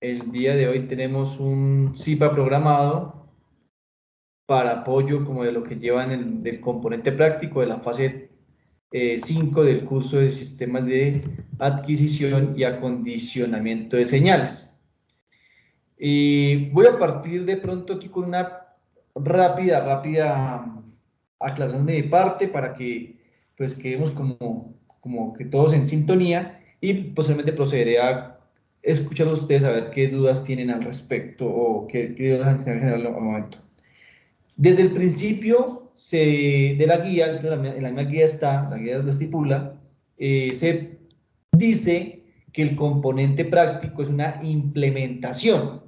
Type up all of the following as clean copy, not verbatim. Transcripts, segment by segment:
El día de hoy tenemos un CIPA programado para apoyo como de lo que llevan del componente práctico de la fase 5 del curso de sistemas de adquisición y acondicionamiento de señales. Y voy a partir de pronto aquí con una rápida aclaración de mi parte para que pues quedemos como que todos en sintonía y posiblemente procederé a escuchar a ustedes a ver qué dudas tienen al respecto o qué dudas han generado al momento. Desde el principio de la guía, en la misma guía está, la guía lo estipula, se dice que el componente práctico es una implementación.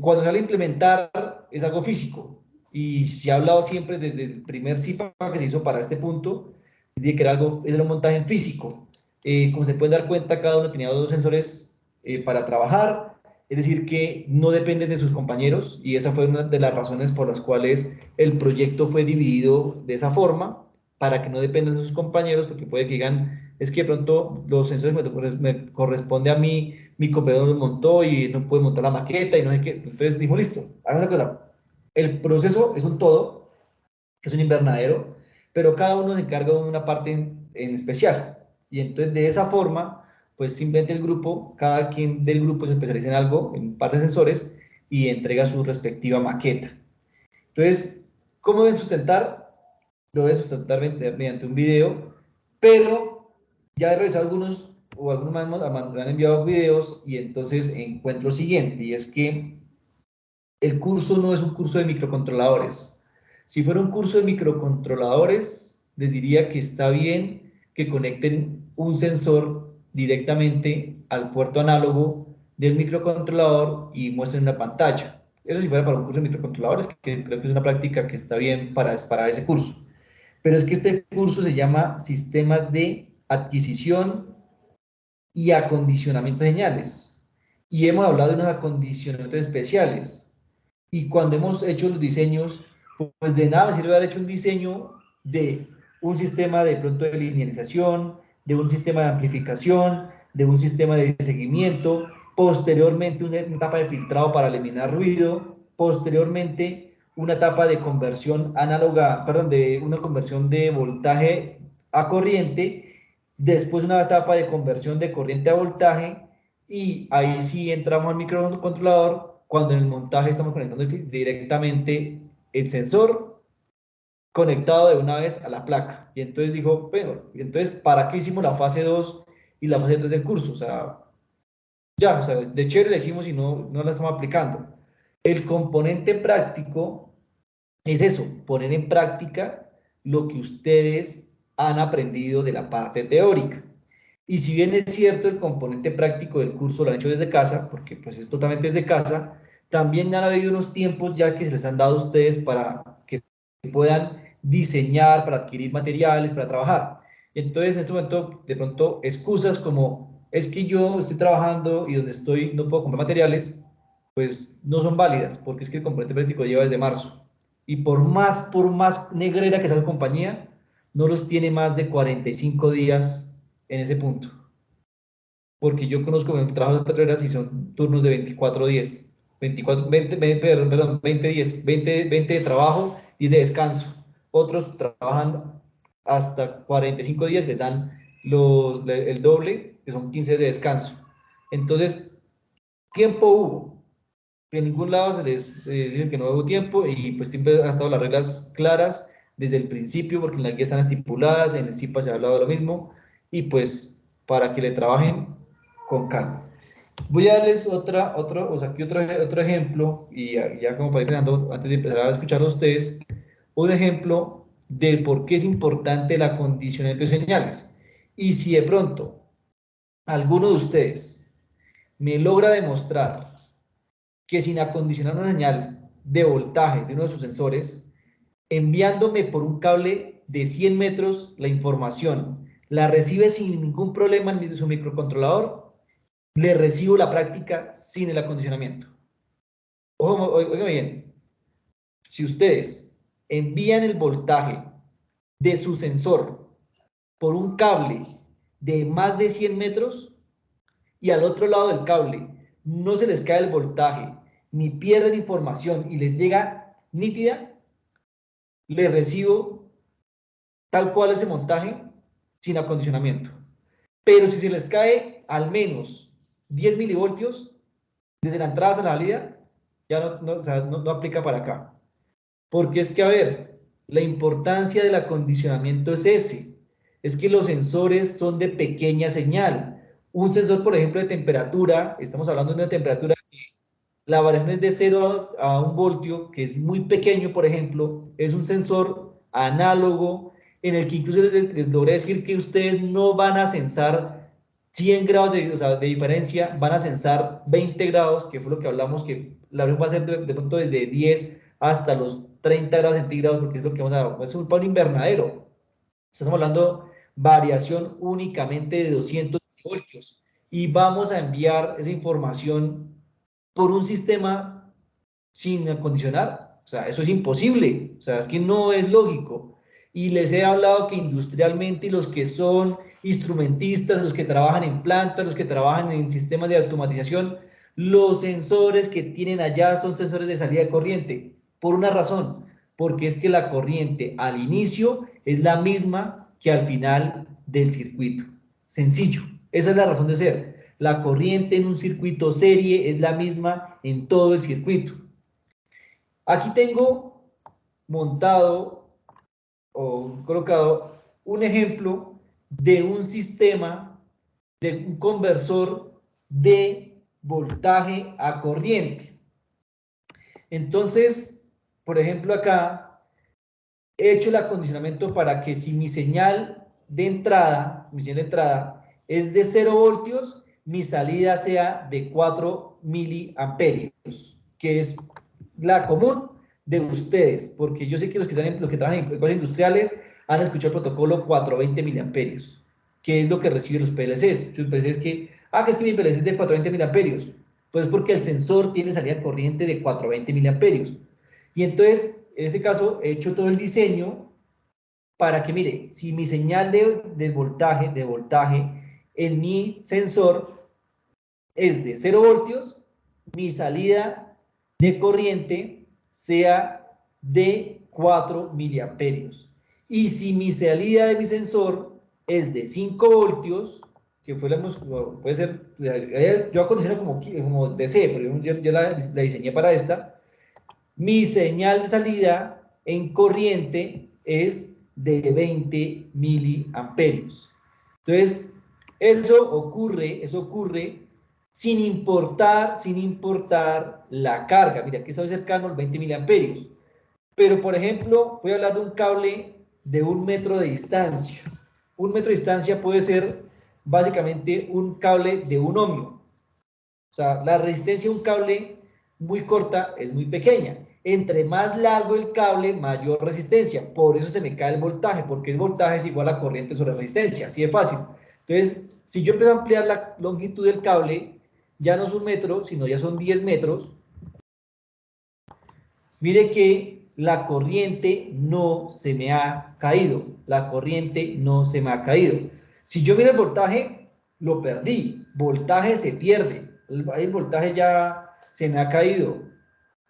Cuando se habla de implementar es algo físico y se ha hablado siempre desde el primer CIPA que se hizo para este punto, de que era un montaje en físico. Como se pueden dar cuenta, cada uno tenía dos sensores para trabajar, es decir, que no dependen de sus compañeros y esa fue una de las razones por las cuales el proyecto fue dividido de esa forma, para que no dependan de sus compañeros, porque puede que digan, es que de pronto los sensores me corresponde a mí, mi compañero lo montó y no puede montar la maqueta y no sé qué. Entonces dijo, listo, haga una cosa, el proceso es un todo, que es un invernadero, pero cada uno se encarga de una parte en especial. Y entonces de esa forma, pues simplemente el grupo, cada quien del grupo se especializa en algo, en un par de sensores, y entrega su respectiva maqueta. Entonces, ¿cómo deben sustentar? Lo deben sustentar mediante un video, pero ya he revisado algunos, o algunos me han enviado videos, y entonces encuentro lo siguiente, y es que el curso no es un curso de microcontroladores. Si fuera un curso de microcontroladores, les diría que está bien que conecten un sensor directamente al puerto análogo del microcontrolador y muestren una pantalla. Eso si fuera para un curso de microcontroladores, que creo que es una práctica que está bien para ese curso. Pero es que este curso se llama Sistemas de Adquisición y Acondicionamiento de Señales. Y hemos hablado de unos acondicionamientos especiales. Y cuando hemos hecho los diseños, pues de nada me sirve haber hecho un diseño de un sistema de pronto de linealización, de un sistema de amplificación, de un sistema de seguimiento, posteriormente una etapa de filtrado para eliminar ruido, posteriormente una etapa de conversión análoga, perdón, de una conversión de voltaje a corriente, después una etapa de conversión de corriente a voltaje, y ahí sí entramos al microcontrolador cuando en el montaje estamos conectando directamente el sensor conectado de una vez a la placa. Y entonces digo, bueno, y entonces, ¿para qué hicimos la fase 2 y la fase 3 del curso? O sea, ya, o sea, de chévere la hicimos y no la estamos aplicando. El componente práctico es eso, poner en práctica lo que ustedes han aprendido de la parte teórica. Y si bien es cierto, el componente práctico del curso lo han hecho desde casa, porque pues es totalmente desde casa, también han habido unos tiempos ya que se les han dado a ustedes para que puedan diseñar, para adquirir materiales, para trabajar. Entonces, en este momento, de pronto, excusas como, es que yo estoy trabajando y donde estoy no puedo comprar materiales, pues no son válidas, porque es que el componente práctico lleva desde marzo. Y por más negrera que sea la compañía, no los tiene más de 45 días en ese punto. Porque yo conozco trabajos de petroleras y son turnos de 24 días. 24, 20, perdón, 20 días. 20 de trabajo, 10 de descanso. Otros trabajan hasta 45 días, les dan el doble, que son 15 de descanso. Entonces, tiempo hubo. En ningún lado se les dice que no hubo tiempo, y pues siempre han estado las reglas claras desde el principio, porque en la guía están estipuladas, en el CIPA se ha hablado de lo mismo, y pues para que le trabajen con calma. Voy a darles o sea, aquí otro ejemplo, y ya como para ir terminando, antes de empezar a escuchar a ustedes, un ejemplo de por qué es importante el acondicionamiento de señales. Y si de pronto alguno de ustedes me logra demostrar que sin acondicionar una señal de voltaje de uno de sus sensores, enviándome por un cable de 100 metros la información, la recibe sin ningún problema en su microcontrolador, le recibo la práctica sin el acondicionamiento. Ojo, oigan bien, si ustedes envían el voltaje de su sensor por un cable de más de 100 metros y al otro lado del cable no se les cae el voltaje, ni pierden información y les llega nítida, le recibo tal cual ese montaje sin acondicionamiento. Pero si se les cae al menos 10 milivoltios desde la entrada hasta la salida, ya o sea, no aplica para acá. Porque es que, a ver, la importancia del acondicionamiento es ese. Es que los sensores son de pequeña señal. Un sensor, por ejemplo, de temperatura, estamos hablando de una temperatura que la variación es de 0 a 1 voltio, que es muy pequeño, por ejemplo, es un sensor análogo, en el que incluso les debería decir que ustedes no van a sensar 100 grados o sea, de diferencia, van a sensar 20 grados, que fue lo que hablamos, que la luz va a ser de pronto desde 10 hasta los 30 grados centígrados, porque es lo que vamos a, es para un invernadero. Estamos hablando variación únicamente de 200 voltios y vamos a enviar esa información por un sistema sin acondicionar. O sea, eso es imposible. O sea, es que no es lógico. Y les he hablado que industrialmente los que son instrumentistas, los que trabajan en plantas, los que trabajan en sistemas de automatización, los sensores que tienen allá son sensores de salida de corriente. Por una razón, porque es que la corriente al inicio es la misma que al final del circuito. Sencillo. Esa es la razón de ser. La corriente en un circuito serie es la misma en todo el circuito. Aquí tengo montado o colocado un ejemplo de un sistema, de un conversor de voltaje a corriente. Entonces, por ejemplo, acá he hecho el acondicionamiento para que si mi señal de entrada, es de 0 voltios, mi salida sea de 4 miliamperios, que es la común de ustedes, porque yo sé que los que trabajan en cosas industriales han escuchado el protocolo 420 miliamperios, que es lo que reciben los PLCs. Los PLCs que es que mi PLC es de 420 miliamperios. Pues porque el sensor tiene salida corriente de 420 miliamperios. Y entonces, en este caso, he hecho todo el diseño para que, mire, si mi señal de voltaje en mi sensor es de 0 voltios, mi salida de corriente sea de 4 miliamperios. Y si mi salida de mi sensor es de 5 voltios, que fue puede ser, yo acondiciono como DC, pero yo la diseñé para esta, mi señal de salida en corriente es de 20 miliamperios. Entonces, eso ocurre sin importar la carga. Mira, aquí está cercano al 20 miliamperios. Pero, por ejemplo, voy a hablar de un cable de 1 metro de distancia. 1 metro de distancia puede ser básicamente un cable de 1 ohmio. O sea, la resistencia de un cable muy corta es muy pequeña. Entre más largo el cable, mayor resistencia. Por eso se me cae el voltaje, porque el voltaje es igual a corriente sobre resistencia. Así de fácil. Entonces, si yo empiezo a ampliar la longitud del cable, ya no es 1 metro, sino ya son 10 metros. Mire que la corriente no se me ha caído. La corriente no se me ha caído. Si yo miro el voltaje, lo perdí. Voltaje se pierde. El voltaje ya se me ha caído.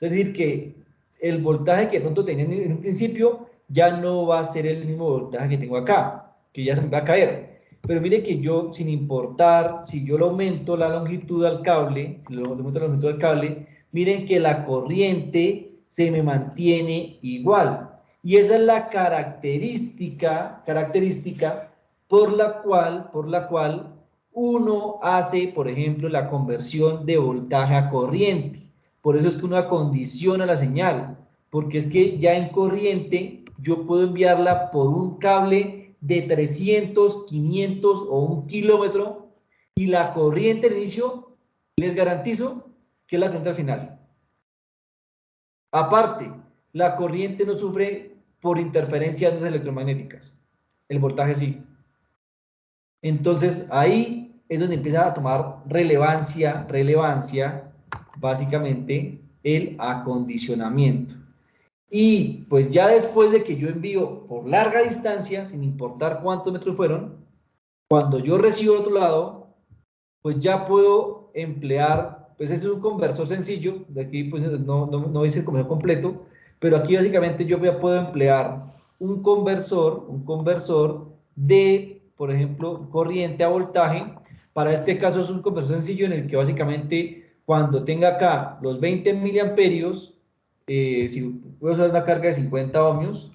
Es decir, que el voltaje que de pronto tenía en un principio ya no va a ser el mismo voltaje que tengo acá, que ya se me va a caer. Pero mire que yo, sin importar, si yo le aumento la longitud al cable, si le aumento la longitud al cable, miren que la corriente se me mantiene igual. Y esa es la característica por la cual uno hace, por ejemplo, la conversión de voltaje a corriente. Por eso es que uno acondiciona la señal, porque es que ya en corriente yo puedo enviarla por un cable de 300, 500 o 1 kilómetro y la corriente al inicio les garantizo que es la corriente al final. Aparte, la corriente no sufre por interferencias electromagnéticas, el voltaje sí. Entonces ahí es donde empieza a tomar relevancia, básicamente el acondicionamiento. Y pues ya después de que yo envío por larga distancia, sin importar cuántos metros fueron, cuando yo recibo al otro lado, pues ya puedo emplear pues ese es un conversor sencillo, de aquí pues no dice el conversor completo, pero aquí básicamente yo ya puedo emplear un conversor de, por ejemplo, corriente a voltaje. Para este caso es un conversor sencillo en el que básicamente cuando tenga acá los 20 miliamperios, si voy a usar una carga de 50 ohmios,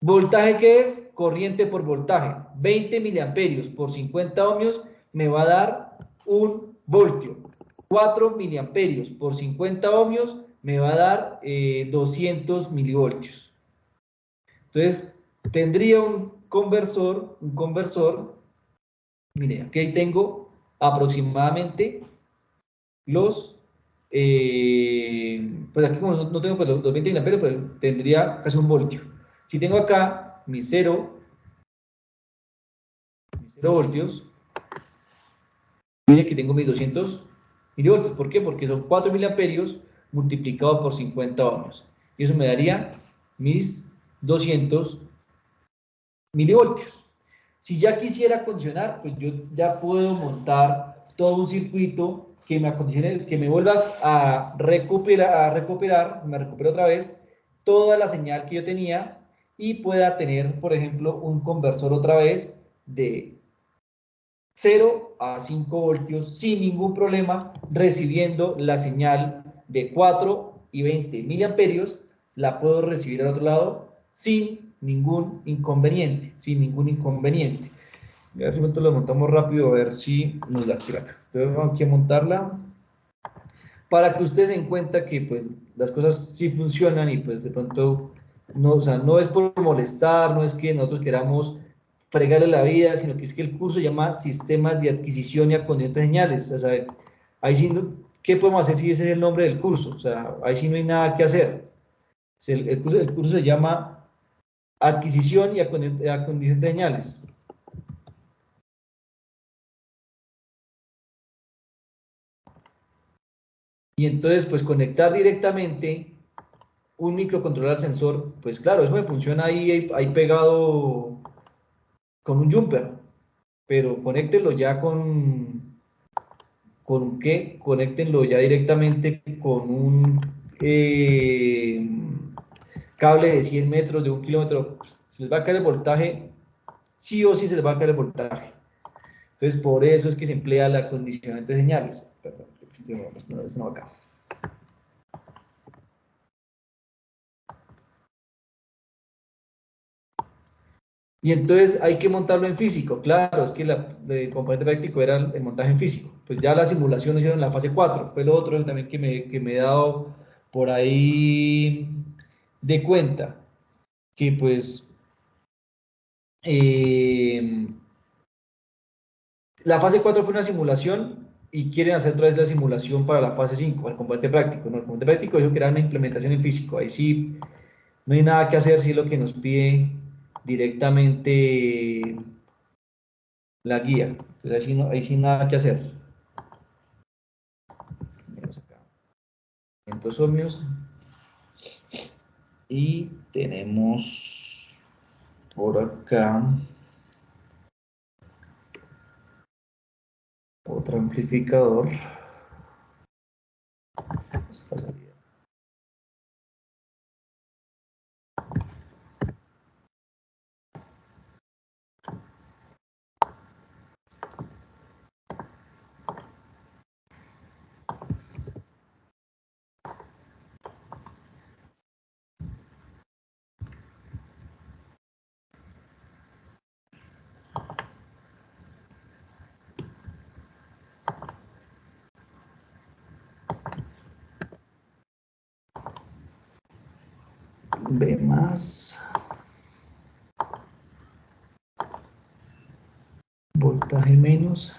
voltaje que es corriente por voltaje, 20 miliamperios por 50 ohmios me va a dar 1 voltio. 4 miliamperios por 50 ohmios me va a dar 200 milivoltios. Entonces, tendría un conversor, mire, aquí tengo aproximadamente los, pues aquí como no tengo pues, los 20 miliamperios, pues tendría casi 1 voltio. Si tengo acá mis 0 voltios, mire que tengo mis 200 milivoltios. ¿Por qué? Porque son 4 miliamperios multiplicado por 50 ohmios. Y eso me daría mis 200 milivoltios. Si ya quisiera condicionar, pues yo ya puedo montar todo un circuito que me acondicione, que me vuelva a recuperar, me recupere otra vez toda la señal que yo tenía y pueda tener, por ejemplo, un conversor otra vez de 0 a 5 voltios sin ningún problema, recibiendo la señal de 4 y 20 miliamperios, la puedo recibir al otro lado sin ningún inconveniente, sin ningún inconveniente. A ver si lo montamos rápido, a ver si nos da aquí rápido. Entonces vamos aquí a montarla para que ustedes se den cuenta que pues las cosas sí funcionan y pues de pronto no, o sea, no es por molestar, no es que nosotros queramos fregarle la vida, sino que es que el curso se llama Sistemas de Adquisición y Acondicionamiento de Señales. O sea, ahí sí, ¿qué podemos hacer si ese es el nombre del curso? O sea, ahí sí no hay nada que hacer. O sea, el curso se llama Adquisición y Acondicionamiento de Señales. Y entonces, pues conectar directamente un microcontrolador al sensor, pues claro, eso me funciona ahí pegado con un jumper, pero conéctenlo ya ¿con qué? Conéctenlo ya directamente con un cable de 100 metros, de 1 kilómetro, pues, se les va a caer el voltaje, sí o sí se les va a caer el voltaje. Entonces, por eso es que se emplea el acondicionamiento de señales. Perdón, este no va acá. Y entonces hay que montarlo en físico. Claro, es que el componente práctico era el montaje en físico. Pues ya la simulación lo hicieron en la fase 4. Fue lo otro también que me he dado por ahí de cuenta. Que pues eh, la fase 4 fue una simulación y quieren hacer otra vez la simulación para la fase 5, el componente práctico. ¿No? El componente práctico dijo que era una implementación en físico. Ahí sí no hay nada que hacer, sí es lo que nos pide directamente la guía. Entonces ahí sí nada que hacer. Tenemos acá 500 ohmios y tenemos por acá otro amplificador. Esta salida. B más voltaje menos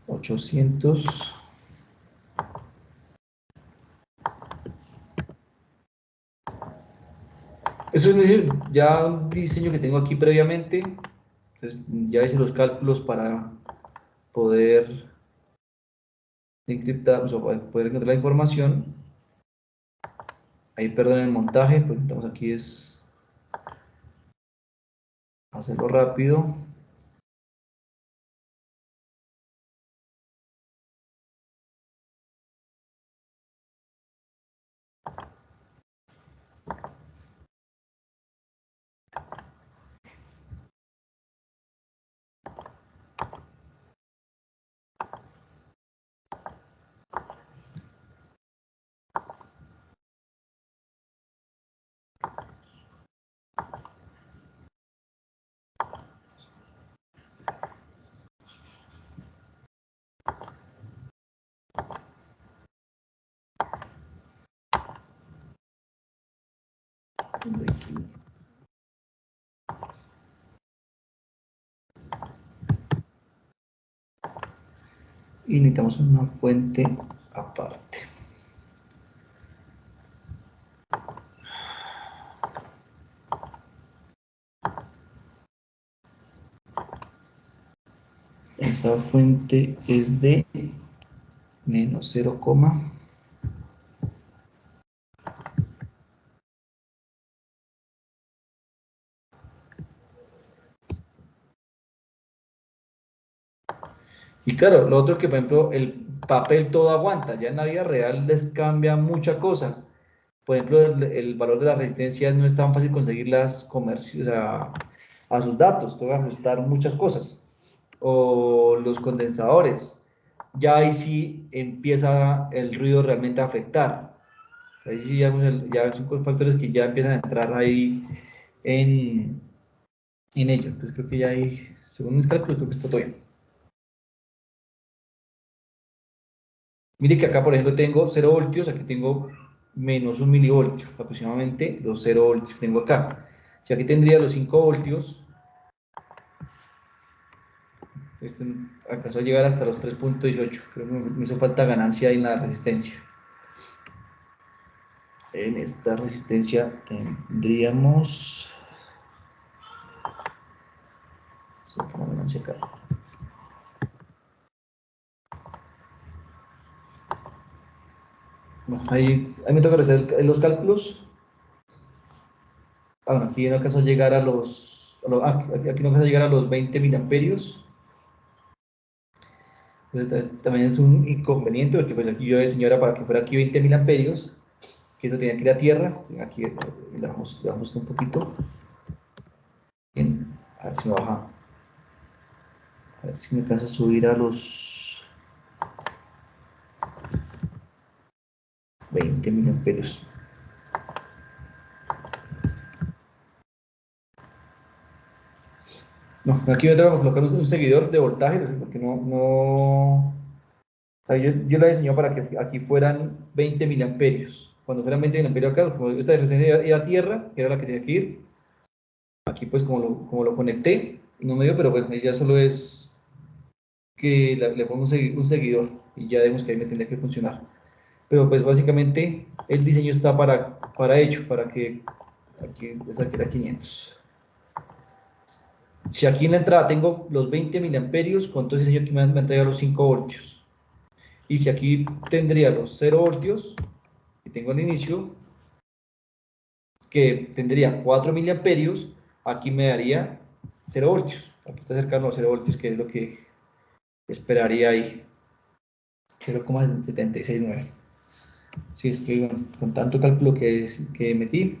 800. Eso es ya un diseño que tengo aquí previamente. Entonces ya hice los cálculos para poder encriptar, o sea, para poder encontrar la información. Ahí perdón el montaje, pues estamos aquí es hacerlo rápido. Y necesitamos una fuente aparte. Esa fuente es de menos 0, y claro, lo otro es que, por ejemplo, el papel todo aguanta. Ya en la vida real les cambia mucha cosa. Por ejemplo, el valor de la resistencia no es tan fácil conseguirlas o sea, a sus datos. Tengo que ajustar muchas cosas. O los condensadores. Ya ahí sí empieza el ruido realmente a afectar. Ahí sí ya son factores que ya empiezan a entrar ahí en, en ello. Entonces creo que ya ahí, según mis cálculos, creo que está todo bien. Mire que acá, por ejemplo, tengo 0 voltios, aquí tengo menos 1 milivoltio, aproximadamente los 0 voltios que tengo acá. Si aquí tendría los 5 voltios, este alcanzó a llegar hasta los 3.18. Creo que me hizo falta ganancia en la resistencia. En esta resistencia tendríamos... Se pone ganancia acá. Bueno, ahí me toca hacer los cálculos. Bueno, aquí no alcanzó a llegar a aquí no alcanzó a llegar a los 20 miliamperios. Entonces, también es un inconveniente porque pues aquí yo diseñé para que fuera aquí 20 miliamperios, que eso tenía que ir a tierra. Aquí le bajamos un poquito. Bien, a ver si me baja. A ver si me alcanza a subir a los 20 miliamperios. No, aquí me tengo que colocar un seguidor de voltaje, no sé, porque o sea, yo la diseñé para que aquí fueran 20 miliamperios. Cuando fueran 20 miliamperios acá, como esta resistencia iba a tierra, que era la que tenía que ir, aquí pues como lo conecté, no me dio, pero bueno, ya solo es que le pongo un seguidor y ya vemos que ahí me tendría que funcionar. Pero pues básicamente el diseño está para ello, para que aquí saque 500. Si aquí en la entrada tengo los 20 miliamperios, con todo ese diseño aquí me entrega los 5 voltios. Y si aquí tendría los 0 voltios, que tengo al inicio, que tendría 4 miliamperios, aquí me daría 0 voltios. Aquí está cercano a 0 voltios, que es lo que esperaría ahí. 0,769. Si es que con tanto cálculo que metí,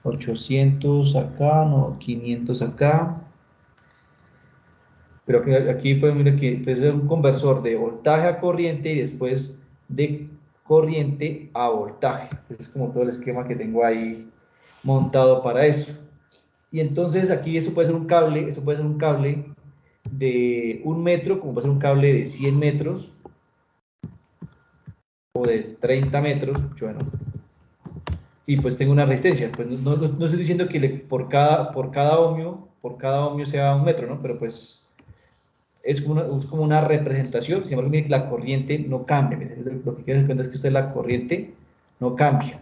800 acá, no, 500 acá. Pero aquí podemos ver que entonces es un conversor de voltaje a corriente y después de corriente a voltaje. Es como todo el esquema que tengo ahí montado para eso. Y entonces aquí eso puede ser un cable, eso puede ser un cable de 1 metro, como puede ser un cable de 100 metros o de 30 metros, bueno, y pues tengo una resistencia. Pues no estoy diciendo que por cada ohmio sea 1 metro, ¿no? Pero pues es como una representación. Sin embargo, mire que la corriente no cambia. Mire, lo que quiero dar cuenta es que usted la corriente no cambia.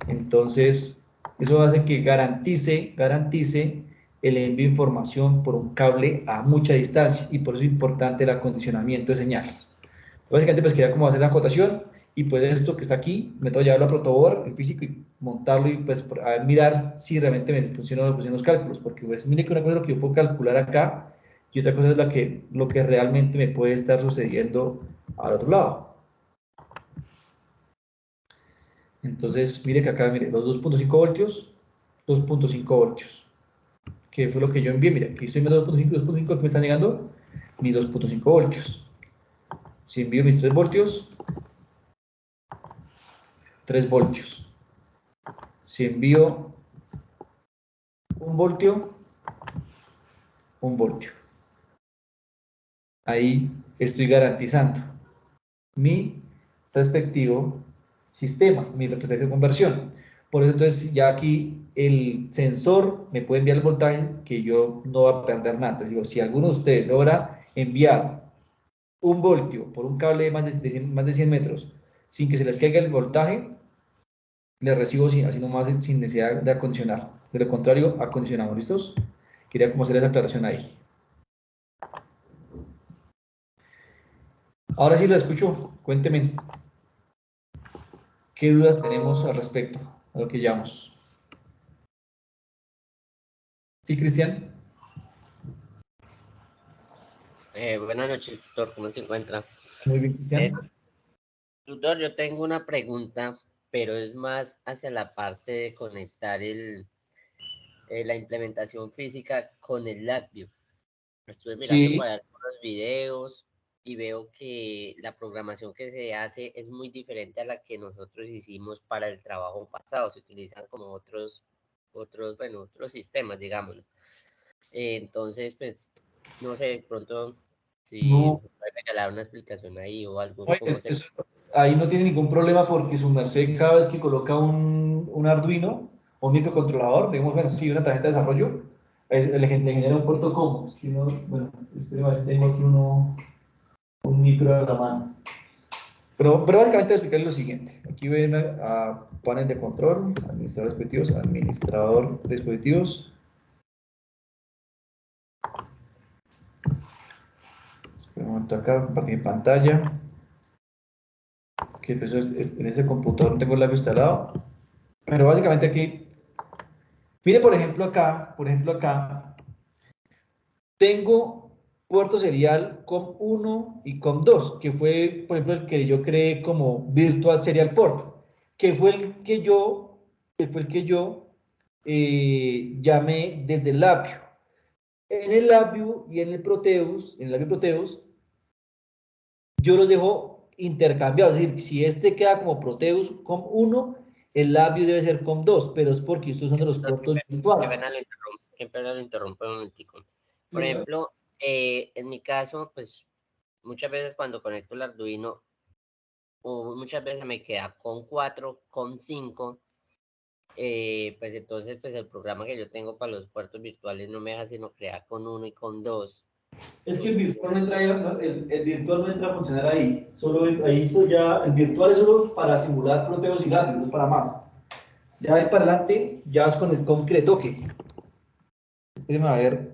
Entonces, eso hace que garantice el envío de información por un cable a mucha distancia, y por eso es importante el acondicionamiento de señales. Entonces, básicamente, pues quería como hacer la acotación, y pues esto que está aquí, me tengo que llevarlo a protoboard, el físico, y montarlo y pues a ver, mirar si realmente me funcionan o no funcionan los cálculos, porque pues mire que una cosa es lo que yo puedo calcular acá, y otra cosa es lo que realmente me puede estar sucediendo al otro lado. Entonces, mire que acá, mire, los 2.5 voltios, 2.5 voltios, que fue lo que yo envié. Mire, aquí estoy viendo 2.5, que me están llegando mis 2.5 voltios. Si envío mis 3 voltios, 3 voltios. Si envío 1 voltio, 1 voltio. Ahí estoy garantizando mi respectivo sistema, mi respectiva conversión. Por eso entonces ya aquí el sensor me puede enviar el voltaje que yo no voy a perder nada. Entonces digo, si alguno de ustedes logra enviar 1 voltio por un cable de más de 100 metros sin que se les caiga el voltaje, le recibo así nomás sin necesidad de acondicionar. De lo contrario, acondicionamos. ¿Listos? Quería como hacer esa aclaración ahí. Ahora sí la escucho. Cuénteme. ¿Qué dudas tenemos al respecto a lo que llamamos? ¿Sí, Cristian? Buenas noches, tutor, ¿cómo se encuentra? Muy bien, Eh, Cristian. Tutor, yo tengo una pregunta, pero es más hacia la parte de conectar la implementación física con el LabVIEW. Estuve mirando Sí, para algunos videos y veo que la programación que se hace es muy diferente a la que nosotros hicimos para el trabajo pasado. Se utilizan como bueno, otros sistemas, digamos. Entonces, pues, no sé, de pronto, si no, me puede regalar una explicación ahí o algo, no, cómo se... ahí no tiene ningún problema porque su merced cada vez que coloca un Arduino o un microcontrolador, digamos, bueno, sí, una tarjeta de desarrollo, le genera un puerto como, es que no, bueno, espero a ver si tengo aquí un micro a la mano. Pero básicamente voy a explicarles lo siguiente. Aquí ven a panel de control, administrador de dispositivos. Espera un momento acá, compartir pantalla. Que pues en ese computador no tengo el labio instalado. Pero básicamente aquí, mire por ejemplo acá, tengo puerto serial COM1 y COM2, que fue, por ejemplo, el que yo creé como Virtual Serial Port, que fue el que yo llamé desde el labio. En el labio y en el labio Proteus, yo los dejo intercambiados. Es decir, si este queda como Proteus COM1, el labio debe ser COM2, pero es porque estos son de los puertos virtuales. Qué pena lo interrumpo un momentico. Por ejemplo, en mi caso, pues, muchas veces cuando conecto el Arduino, o muchas veces me queda con 4, con 5, pues entonces, pues el programa que yo tengo para los puertos virtuales no me deja sino crear con 1 y con 2. Es que el Entonces, virtual no entra, el virtual no entra a funcionar ahí. Solo ahí el virtual es solo para simular proteos y lápiz, no es para más. Ya de para adelante, ya es con el concreto que. Déjenme a ver.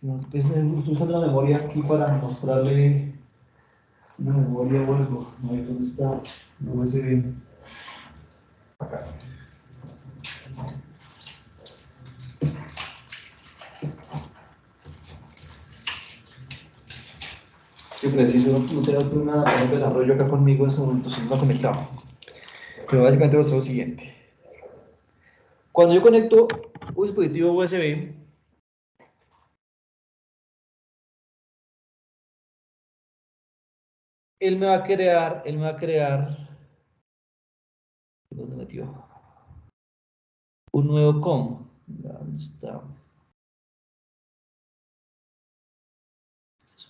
No, estoy usando la memoria aquí para mostrarle una memoria o algo. A ver dónde está la USB. Acá. Qué preciso, no tengo una tarjeta de desarrollo acá conmigo en este momento, si no la he conectado. Pero básicamente es lo siguiente. Cuando yo conecto un dispositivo USB, él me va a crear, ¿dónde metió? Un nuevo COM. ¿Dónde está?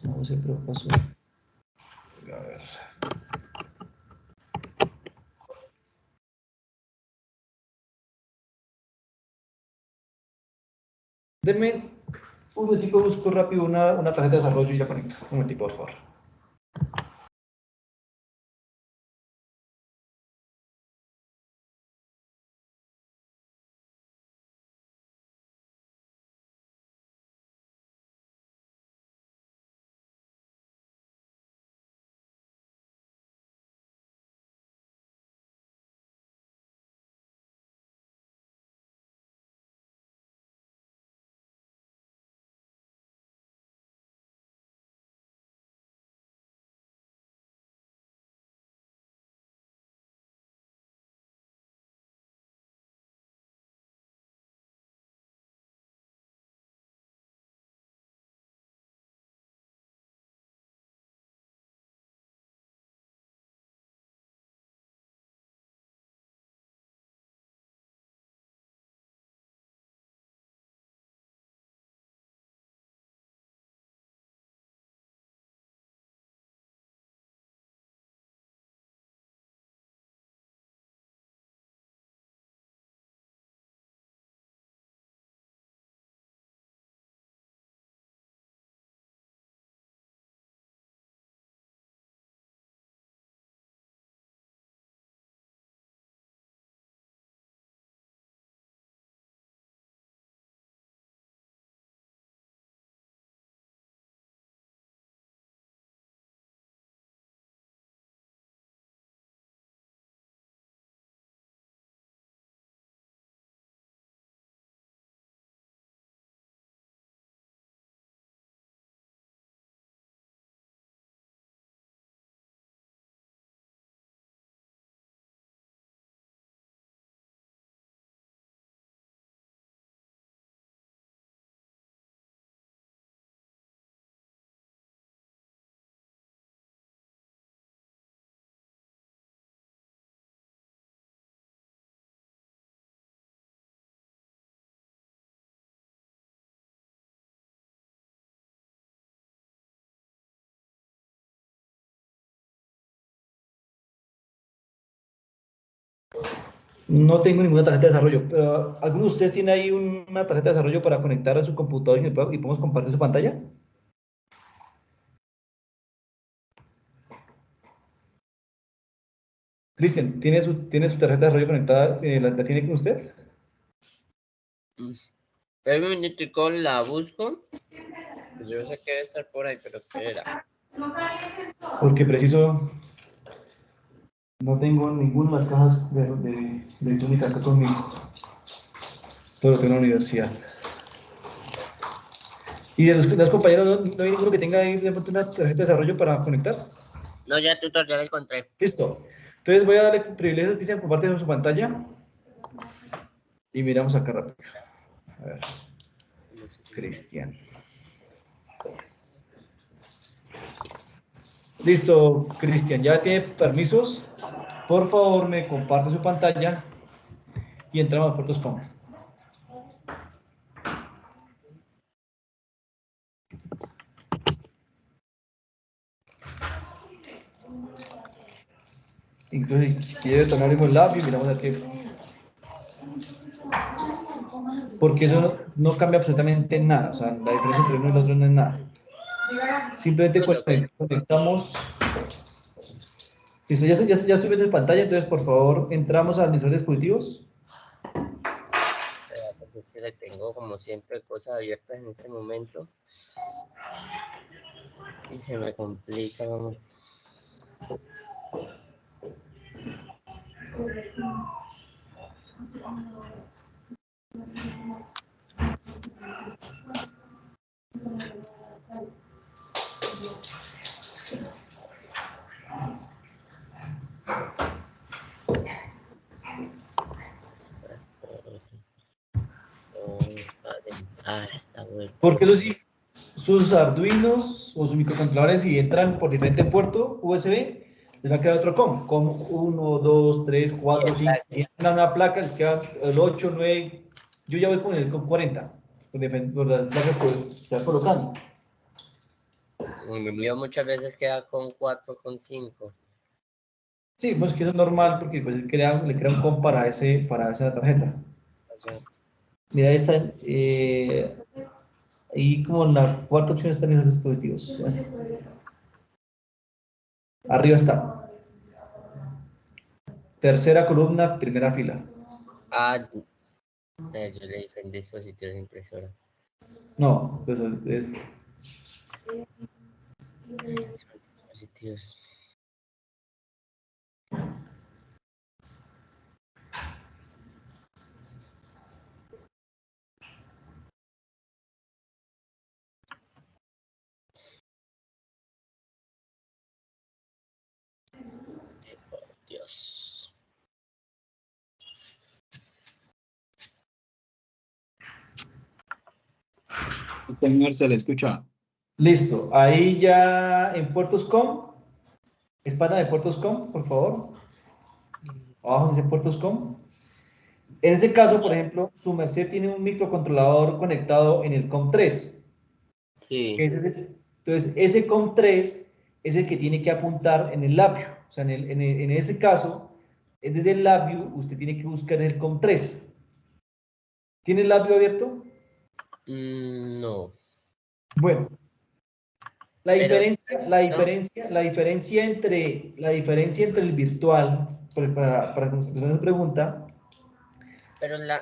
No sé, pero pasó. A ver. Denme un momentico, busco rápido una tarjeta de desarrollo y ya conecto. Un momentico, por favor. No tengo ninguna tarjeta de desarrollo. Pero, ¿alguno de ustedes tiene ahí una tarjeta de desarrollo para conectar a su computador y podemos compartir su pantalla? Cristian, ¿tiene su tarjeta de desarrollo conectada? ¿La tiene con usted? Un minutico, la busco. Yo sé que debe estar por ahí, pero ¿qué era? Porque preciso, no tengo ninguna de las cajas de electrónica acá conmigo. Todo lo tengo en la universidad. ¿Y de los compañeros no hay ninguno que tenga ahí de pronto una tarjeta de desarrollo para conectar? No, ya tutor, ya la encontré. Listo. Entonces voy a darle privilegio a Cristian, comparte su pantalla. Y miramos acá rápido. A ver. Cristian. Listo, Cristian, ya tiene permisos. Por favor, me comparte su pantalla y entramos a puertos com. Incluso si quiere tomar el lab y miramos aquí. Porque eso no cambia absolutamente nada. O sea, la diferencia entre uno y el otro no es nada. Simplemente conectamos. Listo, ya estoy viendo en pantalla, entonces por favor entramos a administrador de dispositivos. Porque si le tengo como siempre cosas abiertas en este momento. Y se me complica, vamos. Está bueno. Porque eso sí, sus Arduinos o sus microcontroladores, si entran por diferente puerto USB, les va a quedar otro COM 1, 2, 3, 4, 5. Si entran a una placa, les queda el 8, 9. Yo ya voy con el COM 40, por las placas que se van colocando. Mi mío muchas veces queda con 4, con 5. Sí, pues que eso es normal porque pues, le crea un COM para esa tarjeta. Mira, ahí están. Y como en la cuarta opción están los dispositivos. Bueno. Arriba está. Tercera columna, primera fila. Yo le dije en dispositivos de impresora. No, pues es. Dispositivos. Dios. Señor, se le escucha. Listo. Ahí ya en puertos com. Espalda de puertos com, por favor. Abajo dice puertos com. En este caso, por ejemplo, su merced tiene un microcontrolador conectado en el COM3. Sí. Entonces, ese COM3 es el que tiene que apuntar en el labio. O sea, en ese caso, desde el labio, usted tiene que buscar el COM3. ¿Tiene el labio abierto? No. Bueno, la diferencia entre el virtual, para contestar su pregunta. Pero le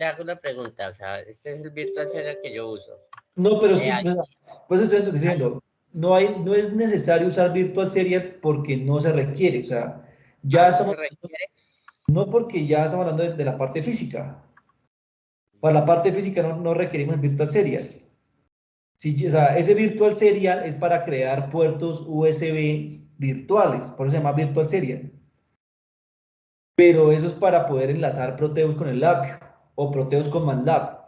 hago una pregunta, o sea, este es el virtual serial que yo uso. No, pero es que, pues estoy diciendo, no es necesario usar Virtual Serial porque no se requiere, o sea, ya ¿no estamos, se requiere? no porque ya estamos hablando de la parte física. Para la parte física no requerimos el Virtual Serial. Sí, o sea, ese Virtual Serial es para crear puertos USB virtuales, por eso se llama Virtual Serial. Pero eso es para poder enlazar Proteus con el Labio o Proteus con MATLAB.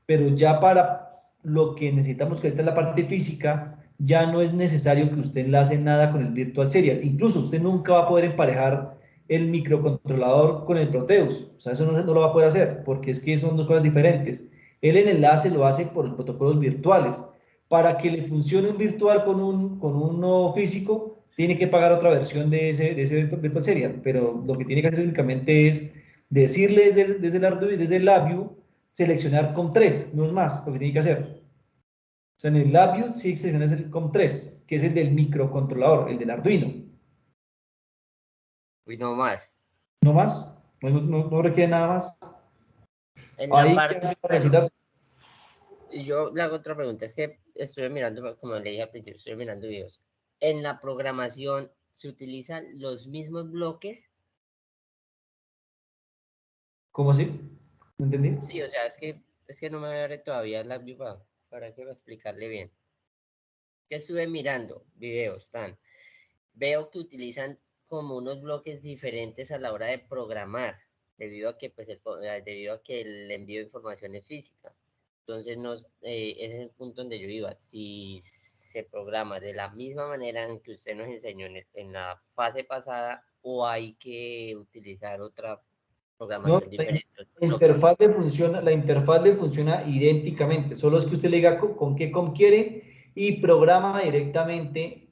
Pero ya para lo que necesitamos que ahorita en la parte física, ya no es necesario que usted enlace nada con el Virtual Serial. Incluso usted nunca va a poder emparejar el microcontrolador con el Proteus. O sea, eso no lo va a poder hacer porque es que son dos cosas diferentes. Él el enlace lo hace por los protocolos virtuales. Para que le funcione un virtual con uno físico, tiene que pagar otra versión de ese virtual serial, pero lo que tiene que hacer únicamente es decirle desde el Arduino, desde el LabVIEW, seleccionar COM3, no es más lo que tiene que hacer. O sea, en el LabVIEW sí selecciona el COM3, que es el del microcontrolador, el del Arduino. Y no más. No más, no requiere nada más. En la Ahí parte, ya bueno, yo le hago otra pregunta, es que estoy mirando, como le dije al principio, estoy mirando videos. En la programación, ¿se utilizan los mismos bloques? ¿Cómo así? ¿No entendí? Sí, o sea, es que no me abre todavía la view para que explicarle bien. Que estuve mirando videos, veo que utilizan como unos bloques diferentes a la hora de programar, debido a que, pues, debido a que el envío de información es física. Entonces, ese es el punto donde yo iba. Si se programa de la misma manera en que usted nos enseñó en la fase pasada, o hay que utilizar otra No, programación diferente, otros la bloques. la interfaz le funciona idénticamente, solo es que usted le diga con qué COM quiere y programa directamente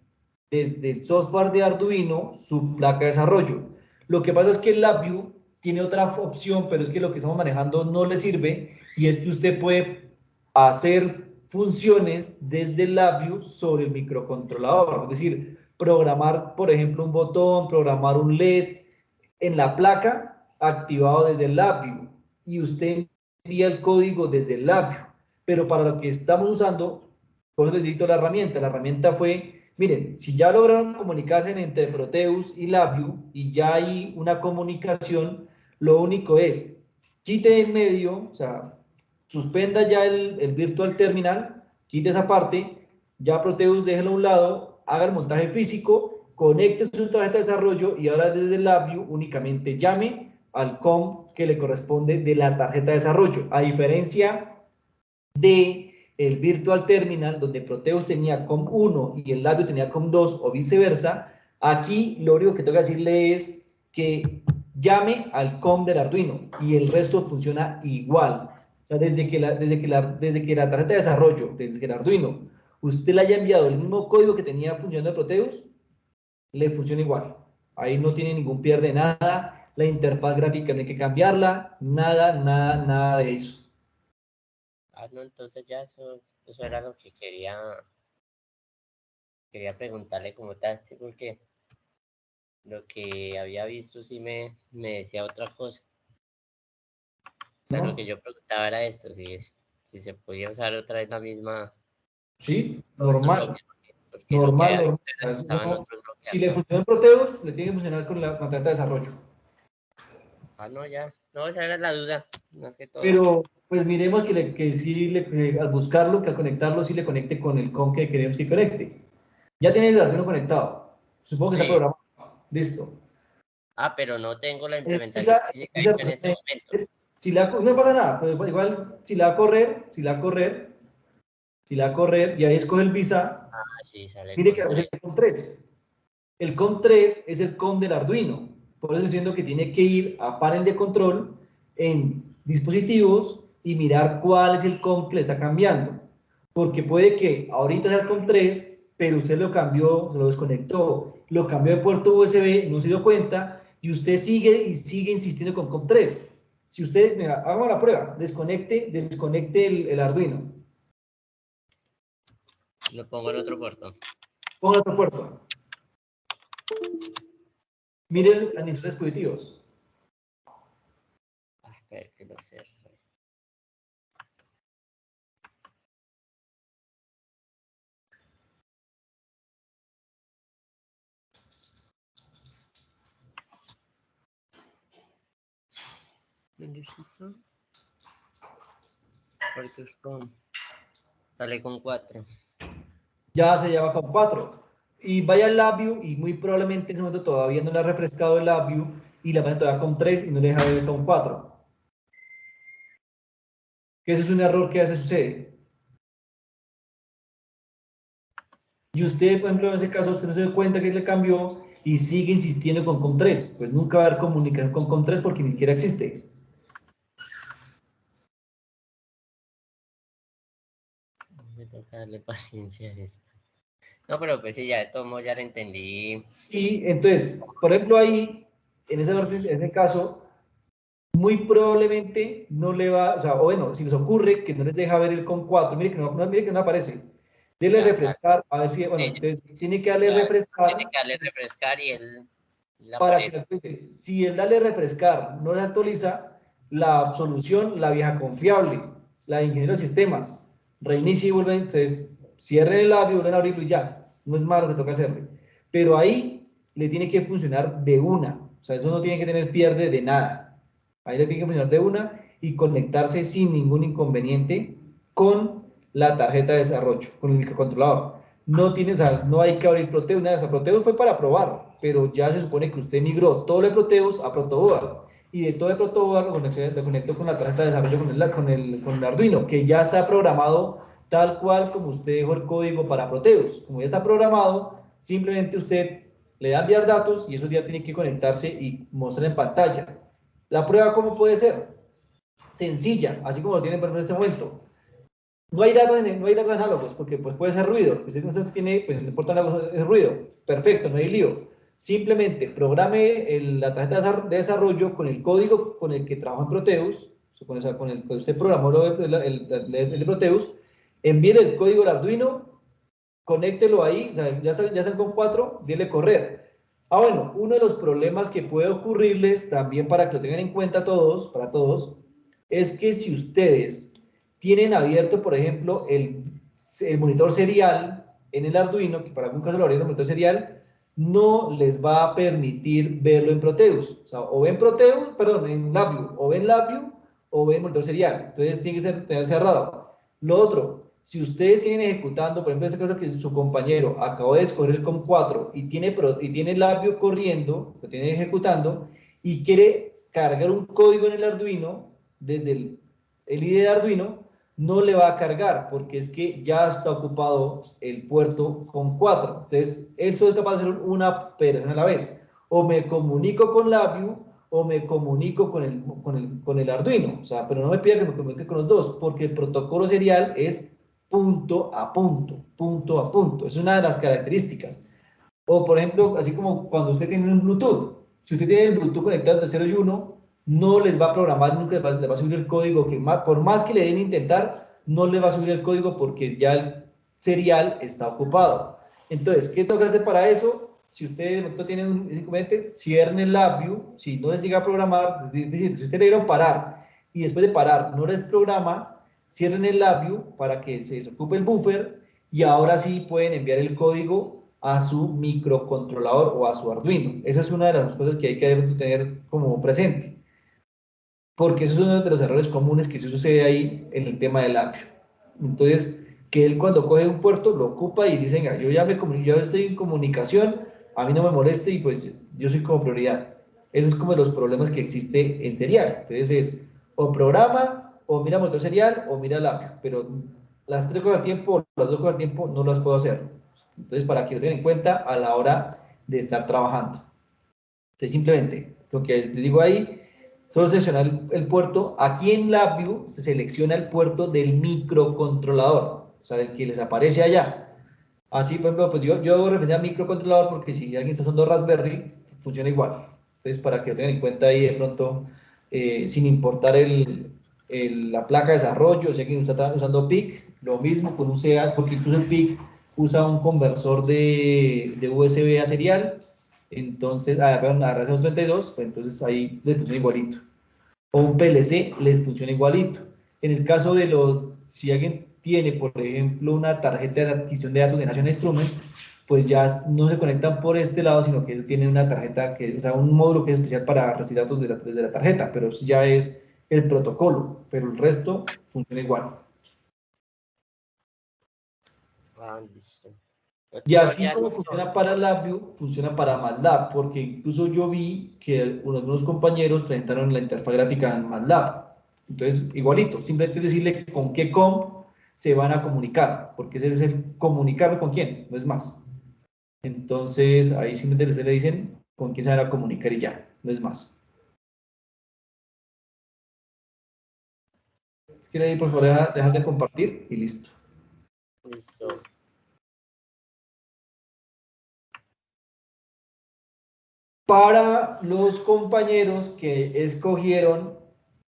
desde el software de Arduino su placa de desarrollo. Lo que pasa es que el LabVIEW tiene otra opción, pero es que lo que estamos manejando no le sirve, y es que usted puede hacer funciones desde el LabVIEW sobre el microcontrolador, es decir, programar, por ejemplo, un botón, programar un LED en la placa activado desde el LabVIEW, y usted envía el código desde el LabVIEW. Pero para lo que estamos usando, por eso les dicto la herramienta fue, miren, si ya lograron comunicarse entre Proteus y LabVIEW y ya hay una comunicación, lo único es, quite en medio, o sea, suspenda ya el Virtual Terminal, quite esa parte, ya Proteus déjelo a un lado, haga el montaje físico, conecte su tarjeta de desarrollo y ahora desde el LabVIEW únicamente llame al COM que le corresponde de la tarjeta de desarrollo, a diferencia de el Virtual Terminal, donde Proteus tenía COM1 y el LabVIEW tenía COM2 o viceversa. Aquí lo único que tengo que decirle es que llame al COM del Arduino y el resto funciona igual. O sea, desde que la tarjeta de desarrollo, desde que el Arduino, usted le haya enviado el mismo código que tenía funcionando de Proteus, le funciona igual. Ahí no tiene ningún pierde nada, la interfaz gráfica no hay que cambiarla, nada de eso. Ah, no, entonces ya eso era lo que quería preguntarle como tal, sí, porque lo que había visto sí me decía otra cosa. O sea, lo ¿No? que yo preguntaba era esto, si se podía usar otra vez Sí, los mismos normal, bloques, porque lo que normal. estaban otros bloques Si le acá. funciona en Proteus, le tiene que funcionar con la tarjeta de desarrollo. Ah, no, ya. No, esa era la duda, más que todo. Pero pues miremos que sí, al buscarlo, que al conectarlo, sí le conecte con el COM que queremos que conecte. Ya tiene el Arduino conectado. Supongo que está Sí. programado. Listo. Ah, pero no tengo la implementación Esa, física hecha en este momento. si no pasa nada, pero igual si la va a correr, y ahí escoge el Visa, Ah, sí, sale mire que con va a ser 3. el COM3. El COM3 es el COM del Arduino. Por eso estoy diciendo que tiene que ir a panel de control en dispositivos y mirar cuál es el COM que le está cambiando. Porque puede que ahorita sea el COM3, pero usted lo cambió, se lo desconectó, lo cambió de puerto USB, no se dio cuenta, y usted sigue insistiendo con COM3. Si usted, mira, hagamos la prueba, desconecte el Arduino. Lo pongo en otro puerto. Ponga otro puerto. Mire el administrador de dispositivos. Ah, espera, que lo cerré. ¿Dónde está? Porque es sale con 4. Ya se llama con 4. Y vaya al LabVIEW y muy probablemente en ese momento todavía no le ha refrescado el LabVIEW y la pone todavía con 3 y no le deja ver con 4. Que ese es un error que a veces sucede. Y usted, por ejemplo, en ese caso, usted no se dio cuenta que le cambió y sigue insistiendo con COM3. Pues nunca va a haber comunicación con COM3 porque ni siquiera existe. Me toca darle paciencia a esto. No, pero pues sí, ya de todo modo ya lo entendí. Sí, entonces, por ejemplo, ahí, en en ese caso, muy probablemente no le va, o sea, o bueno, si les ocurre que no les deja ver el con 4, mire que mire que no aparece. Dele Ya, claro. refrescar, a ver si, bueno, Ella, entonces tiene que darle claro. Tiene refrescar que darle refrescar y él le para que aparece. le actualice. Si el darle refrescar no le actualiza, la solución, la vieja confiable, la de ingeniero de sistemas, reinicia y vuelve, entonces cierre el labio, vuelven a abrirlo y ya, no es malo que toca hacerle. Pero ahí le tiene que funcionar de una, o sea, eso no tiene que tener pierde de nada. Ahí le tiene que funcionar de una y conectarse sin ningún inconveniente con la tarjeta de desarrollo, con el microcontrolador. No tiene, o sea, no hay que abrir Proteus, nada de eso. Proteus fue para probar, pero ya se supone que usted migró todo de Proteus a protoboard. Y de todo de protoboard lo conectó con la tarjeta de desarrollo con el Arduino, que ya está programado tal cual como usted dejó el código para Proteus. Como ya está programado, simplemente usted le da enviar datos y eso ya tiene que conectarse y mostrar en pantalla. La prueba, ¿cómo puede ser? Sencilla, así como lo tienen por ejemplo en este momento. No hay datos análogos, porque pues, puede ser ruido. Si usted no tiene, pues no importa análogo, es ruido. Perfecto, no hay lío. Simplemente programe la tarjeta de desarrollo con el código con el que trabaja en Proteus, con el que usted programó el de Proteus, envíe el código al Arduino, conéctelo ahí, o sea, ya están con 4, dile correr. Ah, bueno, uno de los problemas que puede ocurrirles también para que lo tengan en cuenta todos, para todos, es que si ustedes tienen abierto, por ejemplo, el monitor serial en el Arduino, que para algún caso lo abrieron el monitor serial, no les va a permitir verlo en Proteus. O sea, o ven Proteus, perdón, en Labview, o ven Labview, o ven monitor serial. Entonces tiene que tener cerrado. Lo otro, si ustedes tienen ejecutando, por ejemplo, en este caso que su compañero acabó de escoger el COM4 y tiene Labview corriendo, lo tiene ejecutando, y quiere cargar un código en el Arduino, desde el IDE de Arduino, no le va a cargar, porque es que ya está ocupado el puerto COM4. Entonces, él solo es capaz de hacer una operación a la vez. O me comunico con Labview, o me comunico con el Arduino. O sea, pero no me pida que me comunique con los dos, porque el protocolo serial es punto a punto, punto a punto. Es una de las características. O, por ejemplo, así como cuando usted tiene un Bluetooth. Si usted tiene el Bluetooth conectado entre 0 y 1, no les va a programar, nunca le va a subir el código, que por más que le den a intentar, no le va a subir el código porque ya el serial está ocupado. Entonces, ¿qué toca hacer para eso? Si ustedes no tienen un inconveniente, cierren el LabVIEW. Si no les llega a programar, es decir, si ustedes le dieron parar y después de parar no les programa, cierren el LabVIEW para que se desocupe el buffer y ahora sí pueden enviar el código a su microcontrolador o a su Arduino. Esa es una de las cosas que hay que tener como presente, porque eso es uno de los errores comunes que se sucede ahí en el tema del apio. Entonces, que él cuando coge un puerto lo ocupa y dice, venga, yo estoy en comunicación, a mí no me moleste y pues yo soy como prioridad. Esos es como los problemas que existe en serial. Entonces es o programa, o mira motor serial, o mira el apio, pero las tres cosas al tiempo, las dos cosas al tiempo no las puedo hacer. Entonces, para que lo tengan en cuenta a la hora de estar trabajando. Entonces, simplemente, lo que les digo ahí, solo seleccionar el puerto. Aquí en LabVIEW se selecciona el puerto del microcontrolador, o sea, del que les aparece allá. Así, por ejemplo, pues yo hago referencia a microcontrolador porque si alguien está usando Raspberry, funciona igual. Entonces, para que lo tengan en cuenta ahí de pronto, sin importar la placa de desarrollo, si alguien está usando PIC, lo mismo con un CA, porque incluso el PIC usa un conversor de USB a serial, entonces, perdón, a RS232, pues entonces ahí les funciona igualito. O un PLC les funciona igualito. En el caso de si alguien tiene, por ejemplo, una tarjeta de adquisición de datos de National Instruments, pues ya no se conectan por este lado, sino que tiene una tarjeta, o sea, un módulo que es especial para recibir datos desde la tarjeta, pero eso ya es el protocolo, pero el resto funciona igual. Ah, listo. Y Yo así ya como funciona para LabVIEW, funciona para MATLAB, porque incluso yo vi que algunos compañeros presentaron la interfaz gráfica en MATLAB. Entonces, igualito, simplemente decirle con qué comp se van a comunicar, porque ese es el comunicarme con quién, no es más. Entonces, ahí simplemente le dicen con quién se van a comunicar y ya, no es más. Si quiere ahí, por favor, dejar de compartir y listo. listo. Para los compañeros que escogieron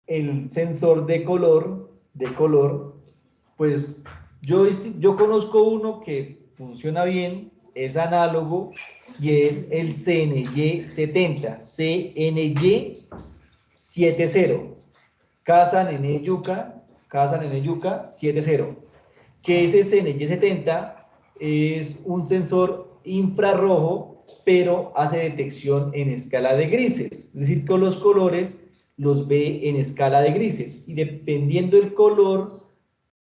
el sensor de color, pues yo conozco uno que funciona bien, es análogo y es el CNY 70, CNY 70, Casa Nene Yuca 70, que ese CNY 70 es un sensor infrarrojo, pero hace detección en escala de grises, es decir, con los colores los ve en escala de grises y dependiendo del color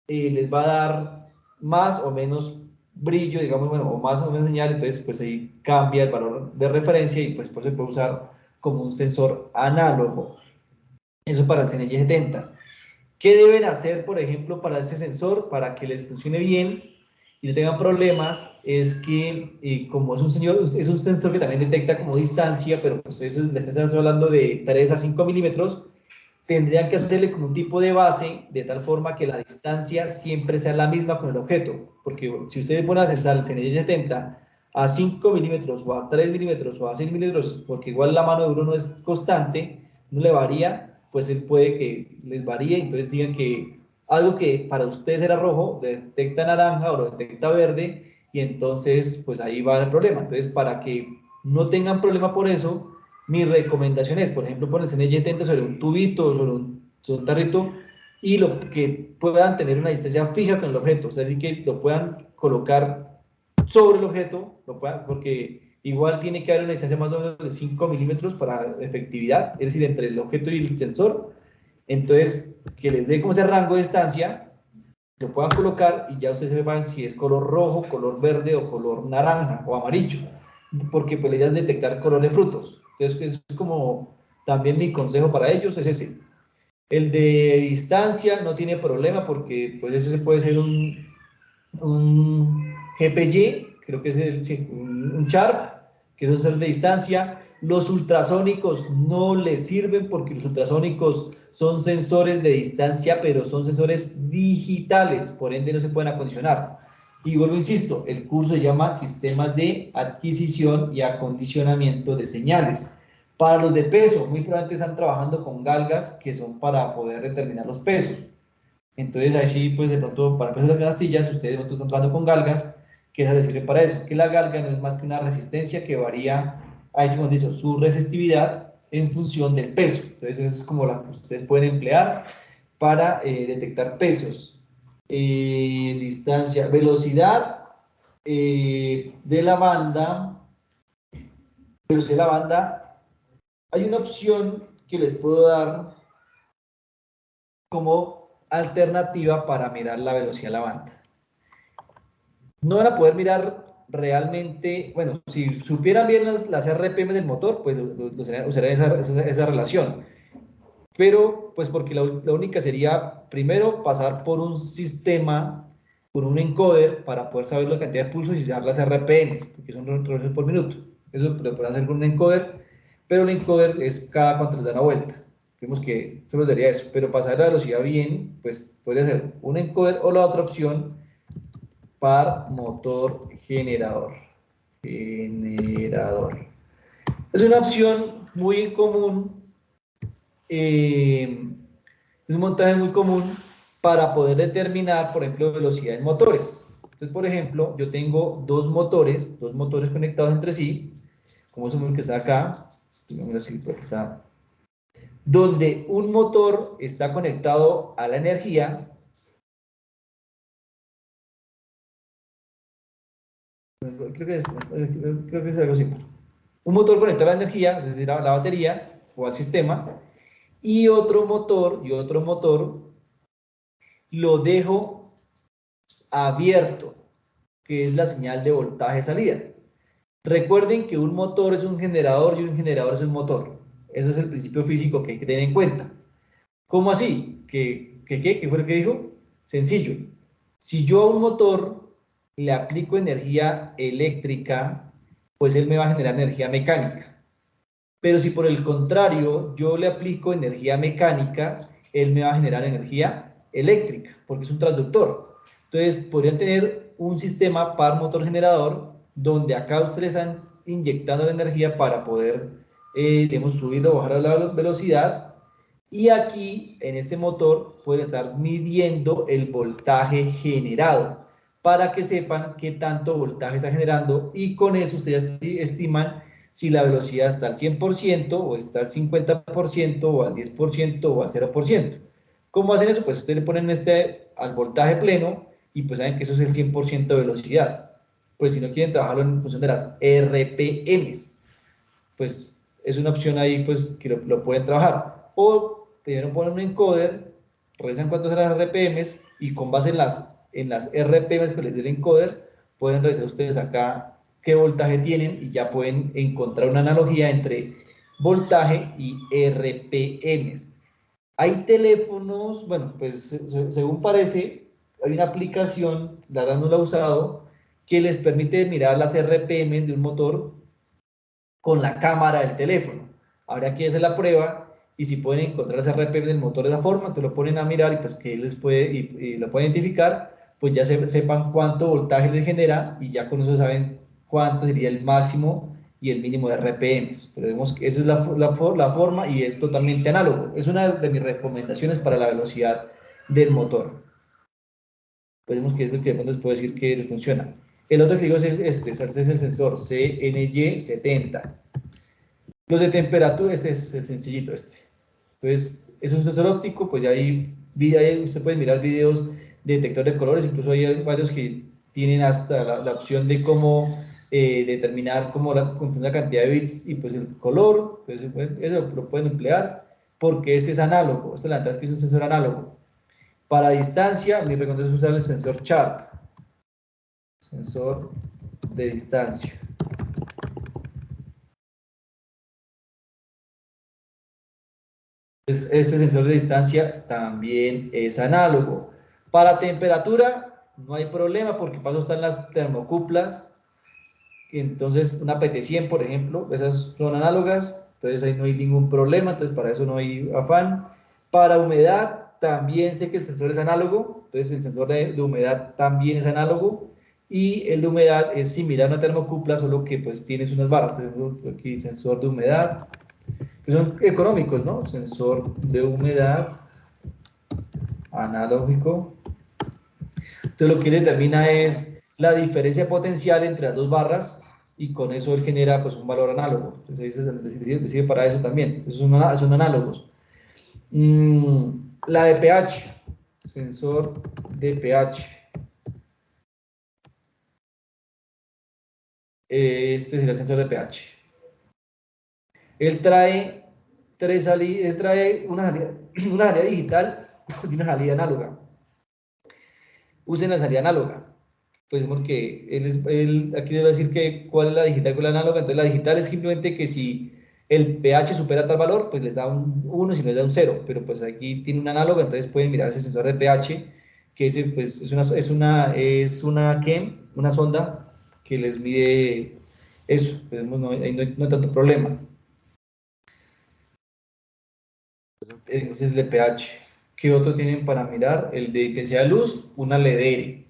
les va a dar más o menos brillo, digamos, bueno, o más o menos señal, entonces pues ahí cambia el valor de referencia y pues se puede usar como un sensor análogo. Eso para el CNY 70. ¿Qué deben hacer, por ejemplo, para ese sensor, para que les funcione bien y no tengan problemas? Es que, como es un sensor que también detecta como distancia, pero pues eso, le están hablando de 3 a 5 milímetros, tendrían que hacerle como un tipo de base, de tal forma que la distancia siempre sea la misma con el objeto, porque si ustedes ponen a censar el CNY 70 a 5 milímetros, o a 3 milímetros, o a 6 milímetros, porque igual la mano de uno no es constante, no le varía, pues él puede que les varíe, entonces digan que algo que para ustedes era rojo, lo detecta naranja o lo detecta verde, y entonces pues ahí va el problema. Entonces para que no tengan problema por eso, mi recomendación es, por ejemplo, ponerse en el Y70 sobre un tubito, sobre un tarrito, y lo que puedan tener una distancia fija con el objeto, o sea, así que lo puedan colocar sobre el objeto, porque igual tiene que haber una distancia más o menos de 5 milímetros para efectividad, es decir, entre el objeto y el sensor, entonces que les dé como ese rango de distancia, lo puedan colocar y ya ustedes sepan si es color rojo, color verde o color naranja o amarillo, porque pues la idea es detectar color de frutos. Entonces es como también mi consejo para ellos es ese. El de distancia no tiene problema porque pues ese puede ser un GPY, creo que es sí, un Sharp, que es un sensor de distancia. Los ultrasónicos no les sirven porque los ultrasónicos son sensores de distancia, pero son sensores digitales, por ende no se pueden acondicionar. Y vuelvo, insisto, el curso se llama Sistemas de Adquisición y Acondicionamiento de Señales. Para los de peso, muy probablemente están trabajando con galgas que son para poder determinar los pesos. Entonces, ahí sí, pues de pronto, para pesos de las canastillas, ustedes de pronto están trabajando con galgas, que esas les sirven para eso. Que la galga no es más que una resistencia que varía, ahí sí como dice, su resistividad en función del peso. Entonces, eso es como la que ustedes pueden emplear para detectar pesos. Distancia, velocidad de la banda, hay una opción que les puedo dar como alternativa para mirar la velocidad de la banda. No van a poder mirar realmente, bueno, si supieran bien las RPM del motor, pues usarían esa relación. Pero, pues porque la única sería, primero, pasar por un sistema, por un encoder, para poder saber la cantidad de pulsos y usar las RPMs, porque son revoluciones por minuto. Eso lo pueden hacer con un encoder, pero el encoder es cada cuánto les da una vuelta. Vemos que solo daría eso, pero para saber la velocidad bien, pues podría ser un encoder o la otra opción, par motor generador. Es una opción muy común, es un montaje muy común para poder determinar, por ejemplo, velocidad en motores. Entonces, por ejemplo, yo tengo dos motores conectados entre sí, como es el que está acá, así, porque está, donde un motor está conectado a la energía. Creo que es algo así. Un motor conectado a la energía, es decir, a la batería o al sistema, y otro motor lo dejo abierto, que es la señal de voltaje salida. Recuerden que un motor es un generador y un generador es un motor. Ese es el principio físico que hay que tener en cuenta. ¿Cómo así? ¿Qué fue lo que dijo? Sencillo. Si yo a un motor le aplico energía eléctrica, pues él me va a generar energía mecánica. Pero si por el contrario yo le aplico energía mecánica, él me va a generar energía eléctrica, porque es un transductor. Entonces podrían tener un sistema par motor generador, donde acá ustedes están inyectando la energía para poder, digamos, subir o bajar la velocidad. Y aquí, en este motor, pueden estar midiendo el voltaje generado para que sepan qué tanto voltaje está generando y con eso ustedes estiman si la velocidad está al 100% o está al 50% o al 10% o al 0%. ¿Cómo hacen eso? Pues ustedes le ponen al voltaje pleno y pues saben que eso es el 100% de velocidad. Pues si no quieren trabajarlo en función de las RPMs, pues es una opción ahí pues que lo pueden trabajar. O primero ponen un encoder, revisan cuántos son las RPMs y con base en las RPMs que les dé el encoder, pueden revisar ustedes acá qué voltaje tienen y ya pueden encontrar una analogía entre voltaje y RPMs. Hay teléfonos, bueno, pues según parece, hay una aplicación, la verdad no la he usado, que les permite mirar las RPMs de un motor con la cámara del teléfono. Habrá que hacer la prueba y si pueden encontrar ese RPM del motor de esa forma, entonces lo ponen a mirar y pues que les puede, y lo pueden identificar, pues ya sepan cuánto voltaje les genera y ya con eso saben cuánto sería el máximo y el mínimo de RPMs. Pero vemos que esa es la forma y es totalmente análogo. Es una de mis recomendaciones para la velocidad del motor. Pues vemos que es lo que les puedo decir que les funciona. El otro que digo es este, o sea, este es el sensor CNY70. Los de temperatura, este es el sencillito este. Entonces, es un sensor óptico, pues ya ahí usted puede mirar videos de detector de colores, incluso hay varios que tienen hasta la opción de cómo determinar cómo la cantidad de bits y pues el color, pues eso lo pueden emplear, porque ese es análogo, esta es la ventaja que es un sensor análogo. Para distancia, mi recomendación es usar el sensor Sharp, sensor de distancia. Este sensor de distancia también es análogo. Para temperatura no hay problema porque paso están las termocuplas. Entonces una PT100 por ejemplo, esas son análogas, entonces ahí no hay ningún problema, entonces para eso no hay afán. Para humedad también sé que el sensor es análogo, entonces el sensor de humedad también es análogo y el de humedad es similar a una termocupla, solo que pues tienes unas barras. Entonces, aquí sensor de humedad, que son económicos, ¿no? Sensor de humedad analógico. Entonces lo que determina es la diferencia potencial entre las dos barras y con eso él genera pues un valor análogo. Entonces ahí se decide para eso también. Entonces son análogos. La de pH, sensor de pH. Este sería el sensor de pH. Él trae una salida digital y una salida análoga. Usen la salida análoga. Pues porque él aquí debe decir que cuál es la digital con la análoga. Entonces la digital es simplemente que si el pH supera tal valor, pues les da un 1, si no les da un 0. Pero pues aquí tiene un análogo, entonces pueden mirar ese sensor de pH, que pues, una sonda que les mide eso. Pues no hay tanto problema. Ese es el de pH. ¿Qué otro tienen para mirar? El de intensidad de luz, una LEDR.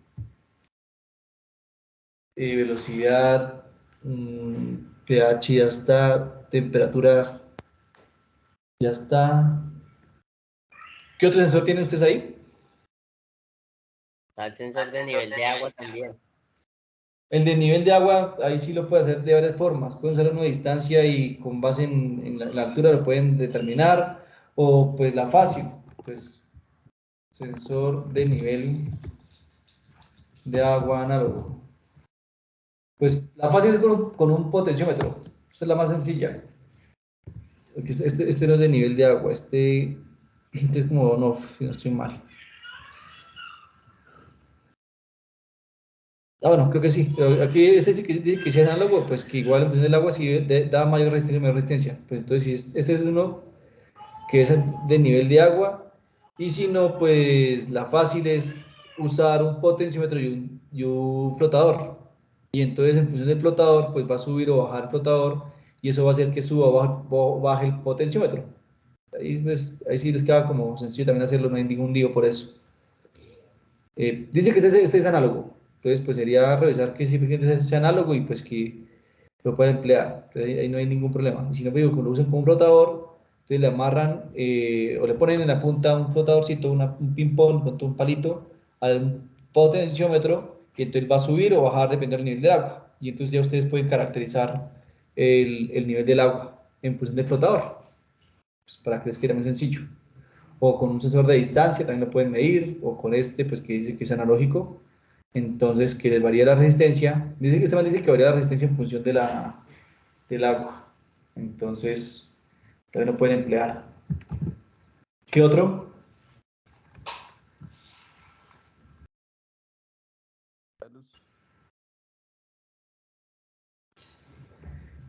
Velocidad, pH ya está, temperatura ya está. ¿Qué otro sensor tienen ustedes ahí? Al sensor de nivel de agua también. El de nivel de agua, ahí sí lo puede hacer de varias formas. Pueden usar una distancia y con base en la altura lo pueden determinar, o pues la fácil, pues sensor de nivel de agua análogo. Pues la fácil es con un potenciómetro, esta es la más sencilla. Este no es de nivel de agua, este es como on-off, si no estoy mal. Ah, bueno, creo que sí. Pero aquí este sí que dice que sea análogo, pues que igual en función del agua sí da mayor resistencia, menor resistencia. Pues entonces, si este es uno que es de nivel de agua, y si no, pues la fácil es usar un potenciómetro y un flotador. Y entonces, en función del flotador, pues va a subir o bajar el flotador, y eso va a hacer que suba o baje el potenciómetro. Ahí, pues, ahí sí les queda como sencillo también hacerlo, no hay ningún lío por eso. Dice que este es análogo, entonces pues sería revisar que si efectivamente sea análogo y pues que lo pueden emplear, entonces ahí no hay ningún problema. Y si no, digo, que lo usen como un flotador, entonces le amarran o le ponen en la punta un flotadorcito, un ping-pong con un palito al potenciómetro, que entonces va a subir o bajar dependiendo del nivel del agua. Y entonces ya ustedes pueden caracterizar el nivel del agua en función del flotador, pues para que les quede más sencillo. O con un sensor de distancia también lo pueden medir, o con este, pues que dice que es analógico. Entonces, que les varía la resistencia. Dice que este man dice que varía la resistencia en función del agua. Entonces, también lo pueden emplear. ¿Qué otro?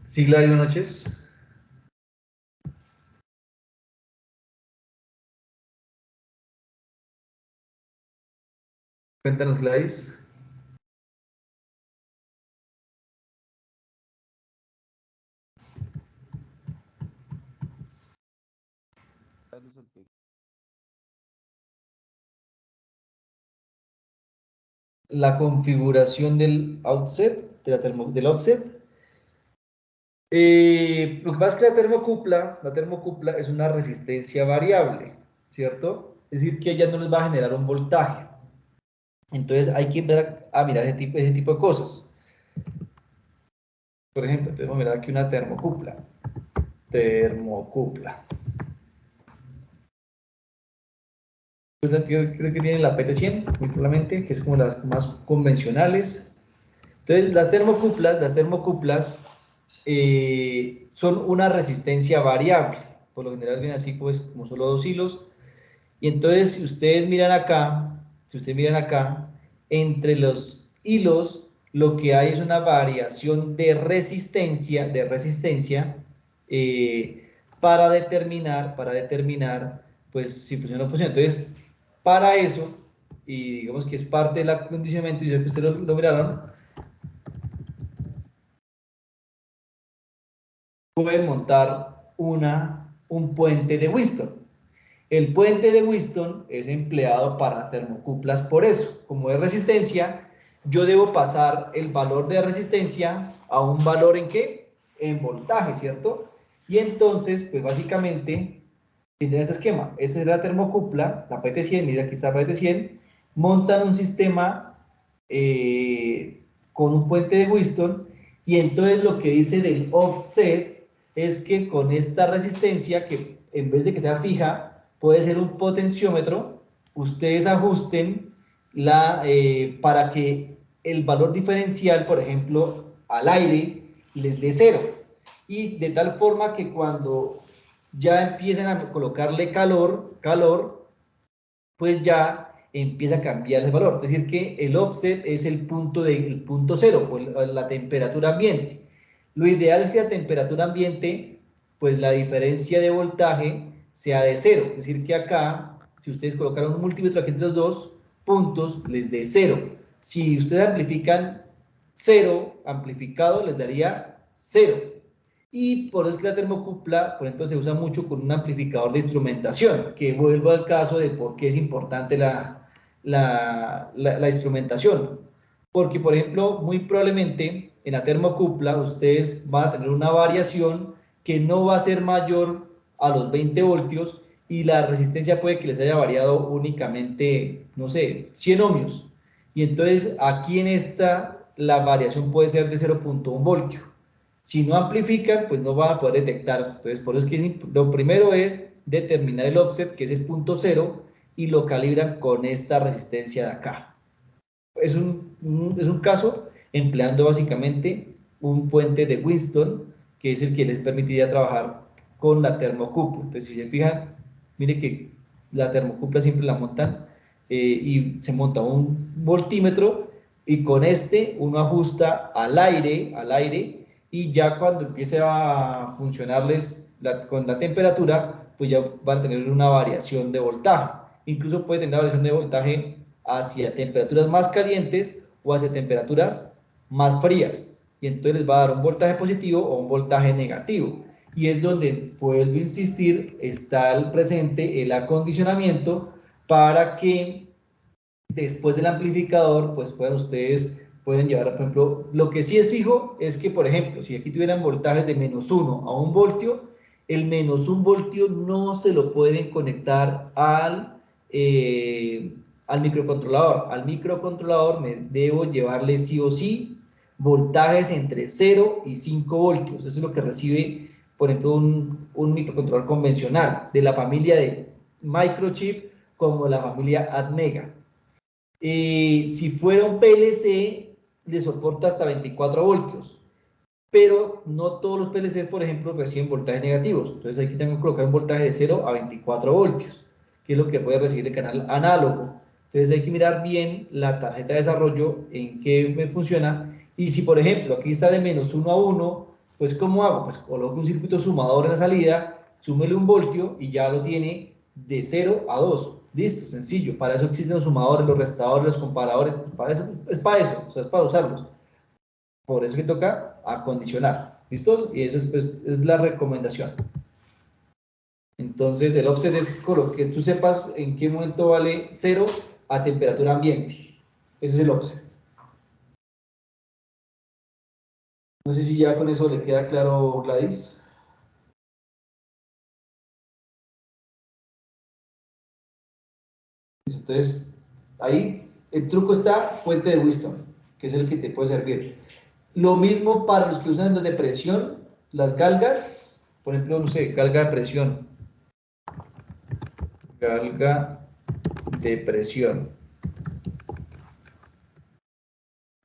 Sí, Gladys, buenas noches. Cuéntanos, Gladys. La configuración del offset, del offset. Lo que pasa es que la termocupla es una resistencia variable, ¿cierto? Es decir, que ella no les va a generar un voltaje. Entonces hay que empezar a mirar ese tipo de cosas. Por ejemplo, tenemos mirar aquí una termocupla. Termocupla. Pues creo que tienen la PT100, muy probablemente, que es como las más convencionales. Entonces, las termocuplas son una resistencia variable. Por lo general vienen así, pues, como solo dos hilos. Y entonces, si ustedes miran acá, entre los hilos, lo que hay es una variación de resistencia, para determinar, pues, si funciona o no funciona. Entonces, para eso, y digamos que es parte del acondicionamiento, y ya que ustedes lo miraron, pueden montar un puente de Whiston. El puente de Whiston es empleado para las termocuplas por eso. Como es resistencia, yo debo pasar el valor de resistencia a un valor ¿en qué? En voltaje, ¿cierto? Y entonces, pues básicamente, tendrán este esquema. Esta es la termocupla, la PT100, mira aquí está la PT100. Montan un sistema con un puente de Whiston y entonces lo que dice del offset es que con esta resistencia, que en vez de que sea fija, puede ser un potenciómetro, ustedes ajusten para que el valor diferencial, por ejemplo, al aire, les dé cero. Y de tal forma que cuando ya empiezan a colocarle calor, pues ya empieza a cambiar el valor. Es decir, que el offset es el punto cero, o la temperatura ambiente. Lo ideal es que la temperatura ambiente, pues la diferencia de voltaje sea de cero. Es decir, que acá, si ustedes colocaron un multímetro aquí entre los dos puntos, les dé cero. Si ustedes amplifican cero, amplificado, les daría cero. Y por eso es que la termocupla, por ejemplo, se usa mucho con un amplificador de instrumentación, que vuelvo al caso de por qué es importante la instrumentación. Porque, por ejemplo, muy probablemente en la termocupla ustedes van a tener una variación que no va a ser mayor a los 20 voltios y la resistencia puede que les haya variado únicamente, no sé, 100 ohmios. Y entonces aquí en esta la variación puede ser de 0.1 voltio. Si no amplifican, pues no van a poder detectar. Entonces, por eso es que lo primero es determinar el offset, que es el punto cero, y lo calibran con esta resistencia de acá. Es un caso empleando básicamente un puente de Whiston, que es el que les permitiría trabajar con la termocupla. Entonces, si se fijan, mire que la termocupla siempre la montan y se monta un voltímetro y con este uno ajusta al aire y ya cuando empiece a funcionarles con la temperatura, pues ya van a tener una variación de voltaje. Incluso puede tener una variación de voltaje hacia temperaturas más calientes o hacia temperaturas más frías. Y entonces les va a dar un voltaje positivo o un voltaje negativo. Y es donde, vuelvo a insistir, está el presente el acondicionamiento para que después del amplificador pues puedan ustedes pueden llevar, por ejemplo, lo que sí es fijo es que, por ejemplo, si aquí tuvieran voltajes de -1 a 1 voltio, el -1 voltio no se lo pueden conectar al microcontrolador. Al microcontrolador me debo llevarle sí o sí voltajes entre 0 y 5 voltios. Eso es lo que recibe, por ejemplo, un microcontrolador convencional de la familia de Microchip como la familia Atmega. Si fuera un PLC, le soporta hasta 24 voltios, pero no todos los PLCs, por ejemplo, reciben voltajes negativos. Entonces aquí tengo que colocar un voltaje de 0 a 24 voltios, que es lo que puede recibir el canal análogo. Entonces hay que mirar bien la tarjeta de desarrollo, en qué me funciona. Y si, por ejemplo, aquí está de -1 a 1, pues ¿cómo hago? Pues coloco un circuito sumador en la salida, súmele un voltio y ya lo tiene de 0 a 2. Listo, sencillo. Para eso existen los sumadores, los restadores, los comparadores. Para eso, o sea, es para usarlos. Por eso que toca acondicionar. ¿Listos? Y esa es la recomendación. Entonces, el offset es que tú sepas en qué momento vale 0 a temperatura ambiente. Ese es el offset. No sé si ya con eso le queda claro, Gladys. Entonces, ahí el truco está fuente de Wisdom, que es el que te puede servir. Lo mismo para los que usan los de presión, las galgas, por ejemplo, no sé, galga de presión. Galga de presión.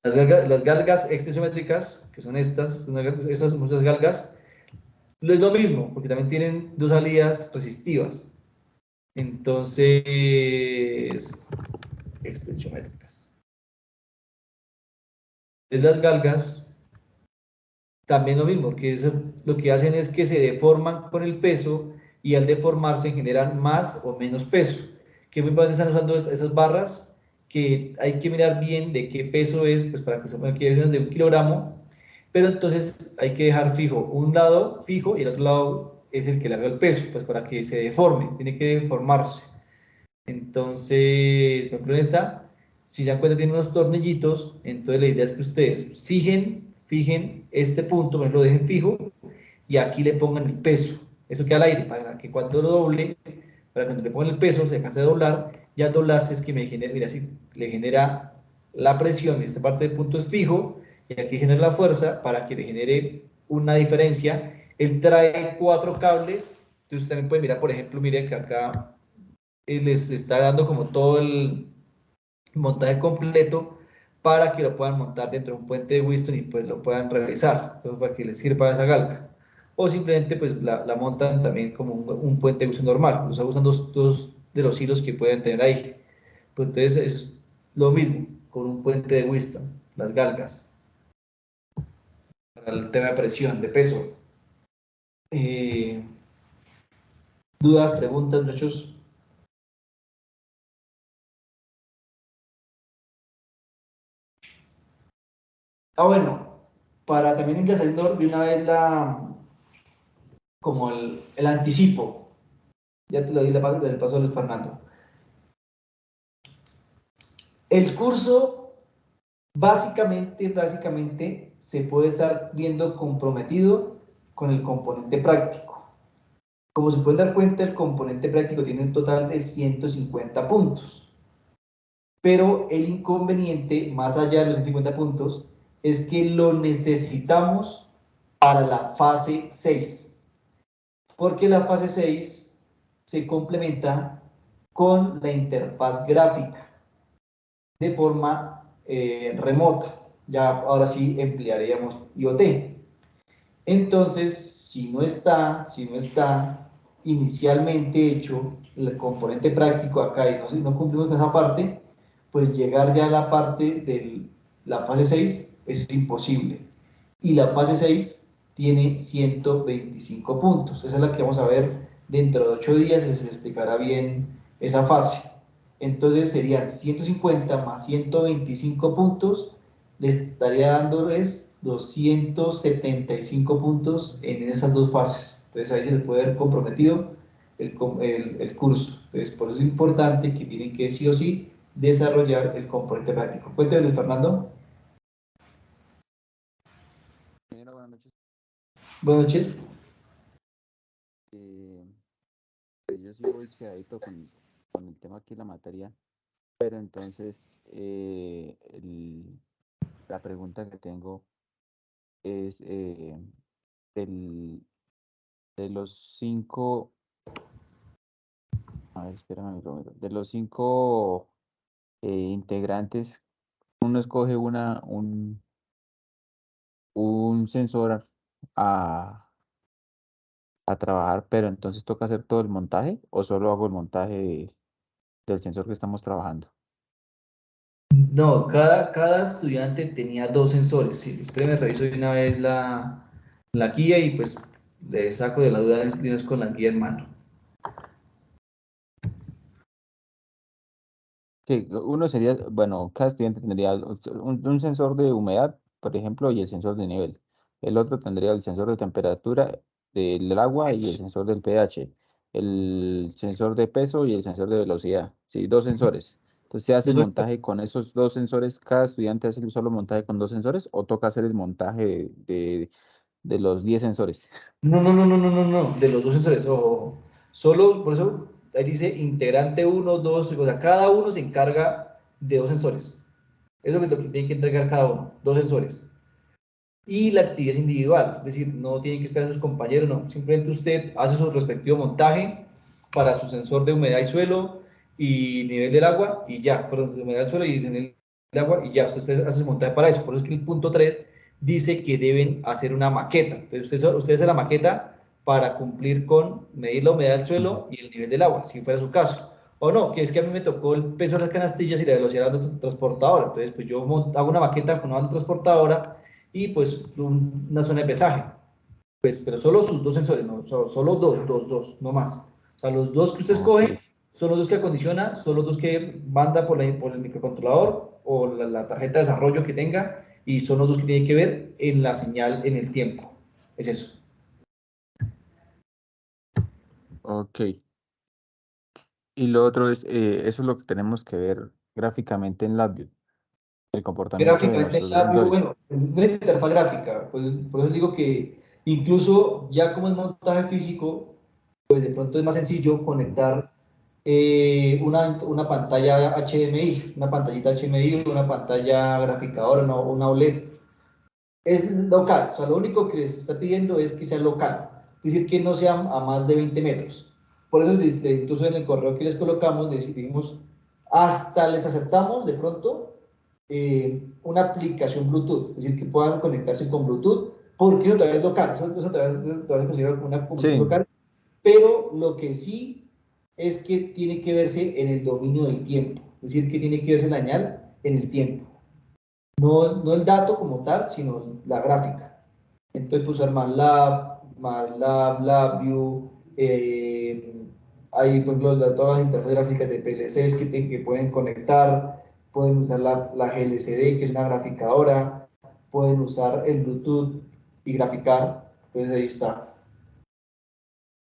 Las galgas extensométricas, que son esas muchas galgas, es lo mismo, porque también tienen dos salidas resistivas. Entonces, extensométricas. Las galgas, también lo mismo, porque eso, lo que hacen es que se deforman con el peso y al deformarse generan más o menos peso. Que muy padres están usando esas barras, que hay que mirar bien de qué peso es, pues para que se ponga aquí de 1 kilogramo, pero entonces hay que dejar fijo un lado fijo y el otro lado es el que le haga el peso, pues para que se deforme, tiene que deformarse. Entonces, por ejemplo, en esta, si se dan cuenta, tiene unos tornillitos, entonces la idea es que ustedes fijen este punto, lo dejen fijo y aquí le pongan el peso. Eso queda al aire, para que cuando lo doble, para que cuando le pongan el peso se alcance a doblar, ya doblarse es que me genera, mira, así le genera la presión, esta parte del punto es fijo, y aquí genera la fuerza para que le genere una diferencia. Él trae 4 cables, entonces también pueden mirar, por ejemplo, miren que acá les está dando como todo el montaje completo para que lo puedan montar dentro de un puente de Whiston y pues lo puedan revisar, pues, para que les sirva esa galga. O simplemente pues la montan también como un puente de Whiston normal, o sea, usan dos de los hilos que pueden tener ahí. Pues entonces es lo mismo con un puente de Whiston, las galgas, para el tema de presión, de peso. ¿Dudas, preguntas, muchachos? Bueno, para también ir saliendo de una vez como el anticipo. Ya te lo di el paso del Fernando. El curso básicamente se puede estar viendo comprometido con el componente práctico. Como se pueden dar cuenta, el componente práctico tiene un total de 150 puntos. Pero el inconveniente, más allá de los 150 puntos, es que lo necesitamos para la fase 6. Porque la fase 6 se complementa con la interfaz gráfica de forma remota. Ya ahora sí emplearíamos IoT. Entonces, si no está inicialmente hecho el componente práctico acá y no cumplimos con esa parte, pues llegar ya a la parte de la fase 6 es imposible. Y la fase 6 tiene 125 puntos. Esa es la que vamos a ver dentro de 8 días, se explicará bien esa fase. Entonces serían 150 más 125 puntos, les estaría dándoles 275 puntos en esas dos fases. Entonces ahí se les puede ver comprometido el curso. Entonces por eso es importante que tienen que sí o sí desarrollar el componente práctico. Cuéntame, Luis Fernando. Señora, buenas noches. Buenas noches. Pues yo sí voy quedadito con el tema aquí, la materia, pero entonces la pregunta que tengo es de los 5, a ver, espérame, de los 5 integrantes, uno escoge un sensor a, a trabajar, pero entonces toca hacer todo el montaje o solo hago el montaje del sensor que estamos trabajando. No, cada estudiante tenía dos sensores. Sí, espérenme, reviso de una vez la guía y pues le saco de la duda de una vez con la guía en mano. Sí, uno sería, bueno, cada estudiante tendría un sensor de humedad, por ejemplo, y el sensor de nivel. El otro tendría el sensor de temperatura del agua y el Eso. sensor del pH. El sensor de peso y el sensor de velocidad. Sí, dos sensores. Entonces, ¿se hace el montaje con esos dos sensores? ¿Cada estudiante hace el solo montaje con dos sensores o toca hacer el montaje de los 10 sensores? No, no, no, no, no, no, no, de los dos sensores, ojo. Solo, por eso ahí dice integrante uno, 2, 3, o sea, cada uno se encarga de dos sensores. Es lo que tiene que entregar cada uno, dos sensores. Y la actividad es individual, es decir, no tiene que esperar a sus compañeros, no. Simplemente usted hace su respectivo montaje para su sensor de humedad y suelo y nivel del agua y ya, perdón, de humedad del suelo y nivel del agua y ya, usted hace su montaje para eso. Por eso es que el punto 3 dice que deben hacer una maqueta. Entonces, usted hace la maqueta para cumplir con medir la humedad del Ujú. suelo y el nivel del agua, si fuera su caso. O no, que es que a mí me tocó el peso de las canastillas y la velocidad de la transportadora. Entonces, pues yo hago una maqueta con una banda transportadora y pues una zona de pesaje. Pues, pero solo sus dos sensores, no, solo dos, no más. O sea, los dos que usted Ok, escoge son los dos que acondiciona, son los dos que manda por el microcontrolador o la tarjeta de desarrollo que tenga y son los dos que tienen que ver en la señal en el tiempo. Es eso. ok. Y lo otro es, eso es lo que tenemos que ver gráficamente en LabVIEW, el comportamiento de Gráficamente en nuestros dos LabVIEW, sensores. bueno, una interfaz gráfica, pues, por eso digo que incluso ya como es montaje físico, pues de pronto es más sencillo conectar una pantalla HDMI, una pantallita HDMI, una pantalla graficadora, una OLED. Es local, o sea, lo único que les está pidiendo es que sea local, es decir, que no sea a más de 20 metros. Por eso, incluso en el correo que les colocamos, decidimos, hasta les aceptamos de pronto una aplicación Bluetooth, es decir, que puedan conectarse con Bluetooth, porque eso todavía es local, eso todavía se considera como una comunicación Sí, local, pero lo que sí es que tiene que verse en el dominio del tiempo, es decir, que tiene que verse la señal en el tiempo. No el dato como tal, sino la gráfica. Entonces, pues usar MATLAB, LabVIEW, hay, por ejemplo, todas las interfaces gráficas de PLCs que pueden conectar, pueden usar la GLCD, que es una graficadora, pueden usar el Bluetooth y graficar, entonces ahí está.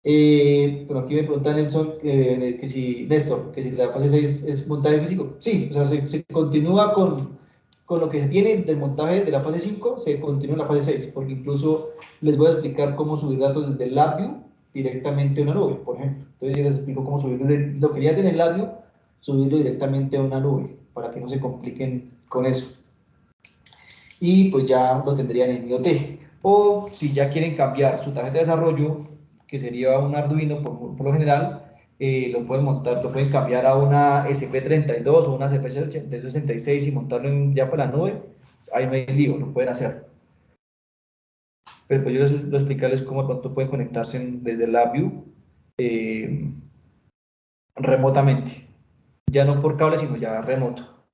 Bueno, aquí me pregunta Nelson que si, Néstor, que si la fase 6 es montaje físico. Sí, o sea, se continúa con lo que se tiene del montaje de la fase 5, se continúa en la fase 6, porque incluso les voy a explicar cómo subir datos desde el LabVIEW directamente a una nube, por ejemplo. Entonces yo les explico cómo subir desde lo que ya tiene el LabVIEW, subirlo directamente a una nube, para que no se compliquen con eso. Y pues ya lo tendrían en IoT. O si ya quieren cambiar su tarjeta de desarrollo, que sería un Arduino por lo general, lo pueden montar, lo pueden cambiar a una SP32 o una SP66 y montarlo ya para la nube. Ahí no hay lío, lo pueden hacer. Pero pues yo les voy a explicarles cómo de pronto pueden conectarse desde el LabVIEW remotamente. Ya no por cable, sino ya remoto.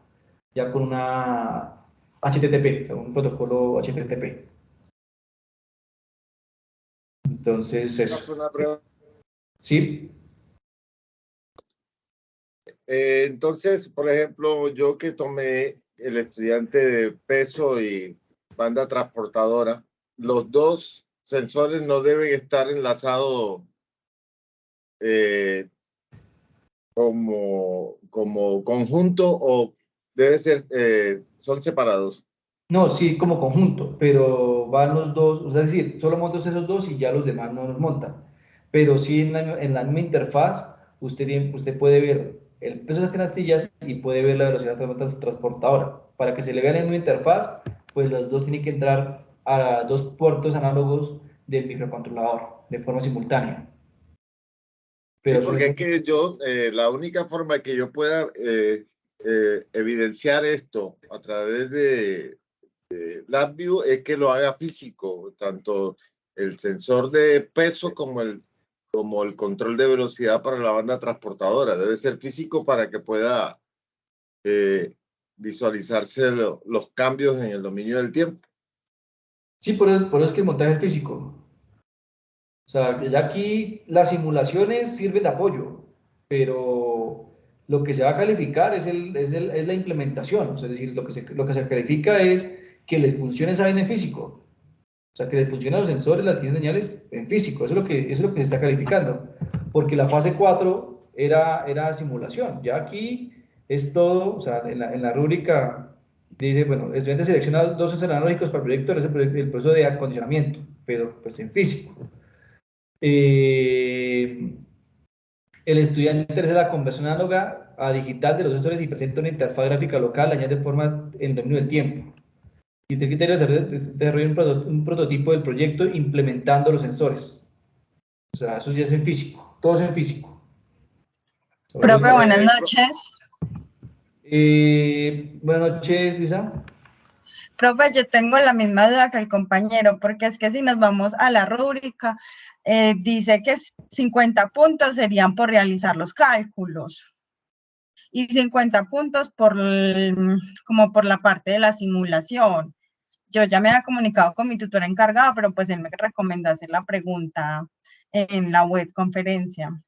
Ya con una HTTP, o sea, un protocolo HTTP. Entonces, eso. Una pregunta. Sí, Entonces, por ejemplo, yo que tomé el estudiante de peso y banda transportadora, los dos sensores no deben estar enlazados eh, como conjunto o debe ser, son separados. No, sí, como conjunto, pero van los dos, o sea, es decir, solo montas esos dos y ya los demás no los montan. Pero sí en la misma interfaz, usted puede ver el peso de las canastillas y puede ver la velocidad de la transportadora. Para que se le vea en la misma interfaz, pues los dos tienen que entrar a dos puertos análogos del microcontrolador de forma simultánea. Sí, Pero porque es que yo, la única forma que yo pueda evidenciar esto a través de LabVIEW es que lo haga físico, tanto el sensor de peso como el control de velocidad para la banda transportadora. Debe ser físico para que pueda visualizarse los cambios en el dominio del tiempo. sí, por eso es que el montaje es físico. O sea, ya aquí las simulaciones sirven de apoyo, pero lo que se va a calificar es la implementación. O sea, es decir, lo que se califica es que les funcione esa vaina en físico. O sea, que les funcionan los sensores, las líneas de señales en físico. Eso es lo que se está calificando. Porque la fase 4 era simulación. Ya aquí es todo, o sea, en la rúbrica dice, bueno, el estudiante selecciona dos sensores analógicos para el proyecto, el proceso de acondicionamiento, pero pues en físico. El estudiante realiza la conversión análoga a digital de los sensores y presenta una interfaz gráfica local, añade forma en el dominio del tiempo. Y el criterio desarrolla un prototipo del proyecto implementando los sensores. O sea, eso ya es en físico, todo es en físico. Profe, buenas noches. Buenas noches, Luisa. Profe, yo tengo la misma duda que el compañero, porque es que si nos vamos a la rúbrica, dice que 50 puntos serían por realizar los cálculos y 50 puntos como por la parte de la simulación. Yo ya me había comunicado con mi tutora encargada, pero pues él me recomendó hacer la pregunta en la web conferencia.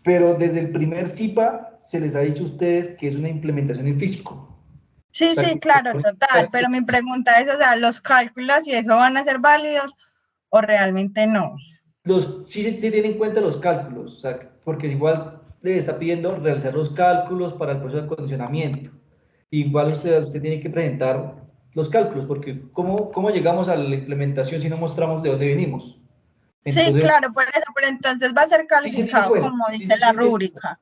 Pero desde el primer CIPA se les ha dicho a ustedes que es una implementación en físico. Sí, O sea, sí, claro, total, pero mi pregunta es, o sea, ¿los cálculos y eso van a ser válidos o realmente no? Sí se tienen en cuenta los cálculos, o sea, porque igual le está pidiendo realizar los cálculos para el proceso de acondicionamiento. Igual usted tiene que presentar los cálculos, porque ¿cómo llegamos a la implementación si no mostramos de dónde venimos? Sí, Entonces, claro, por eso, pero entonces va a ser sí se tiene en calificado cuenta, como dice la rúbrica.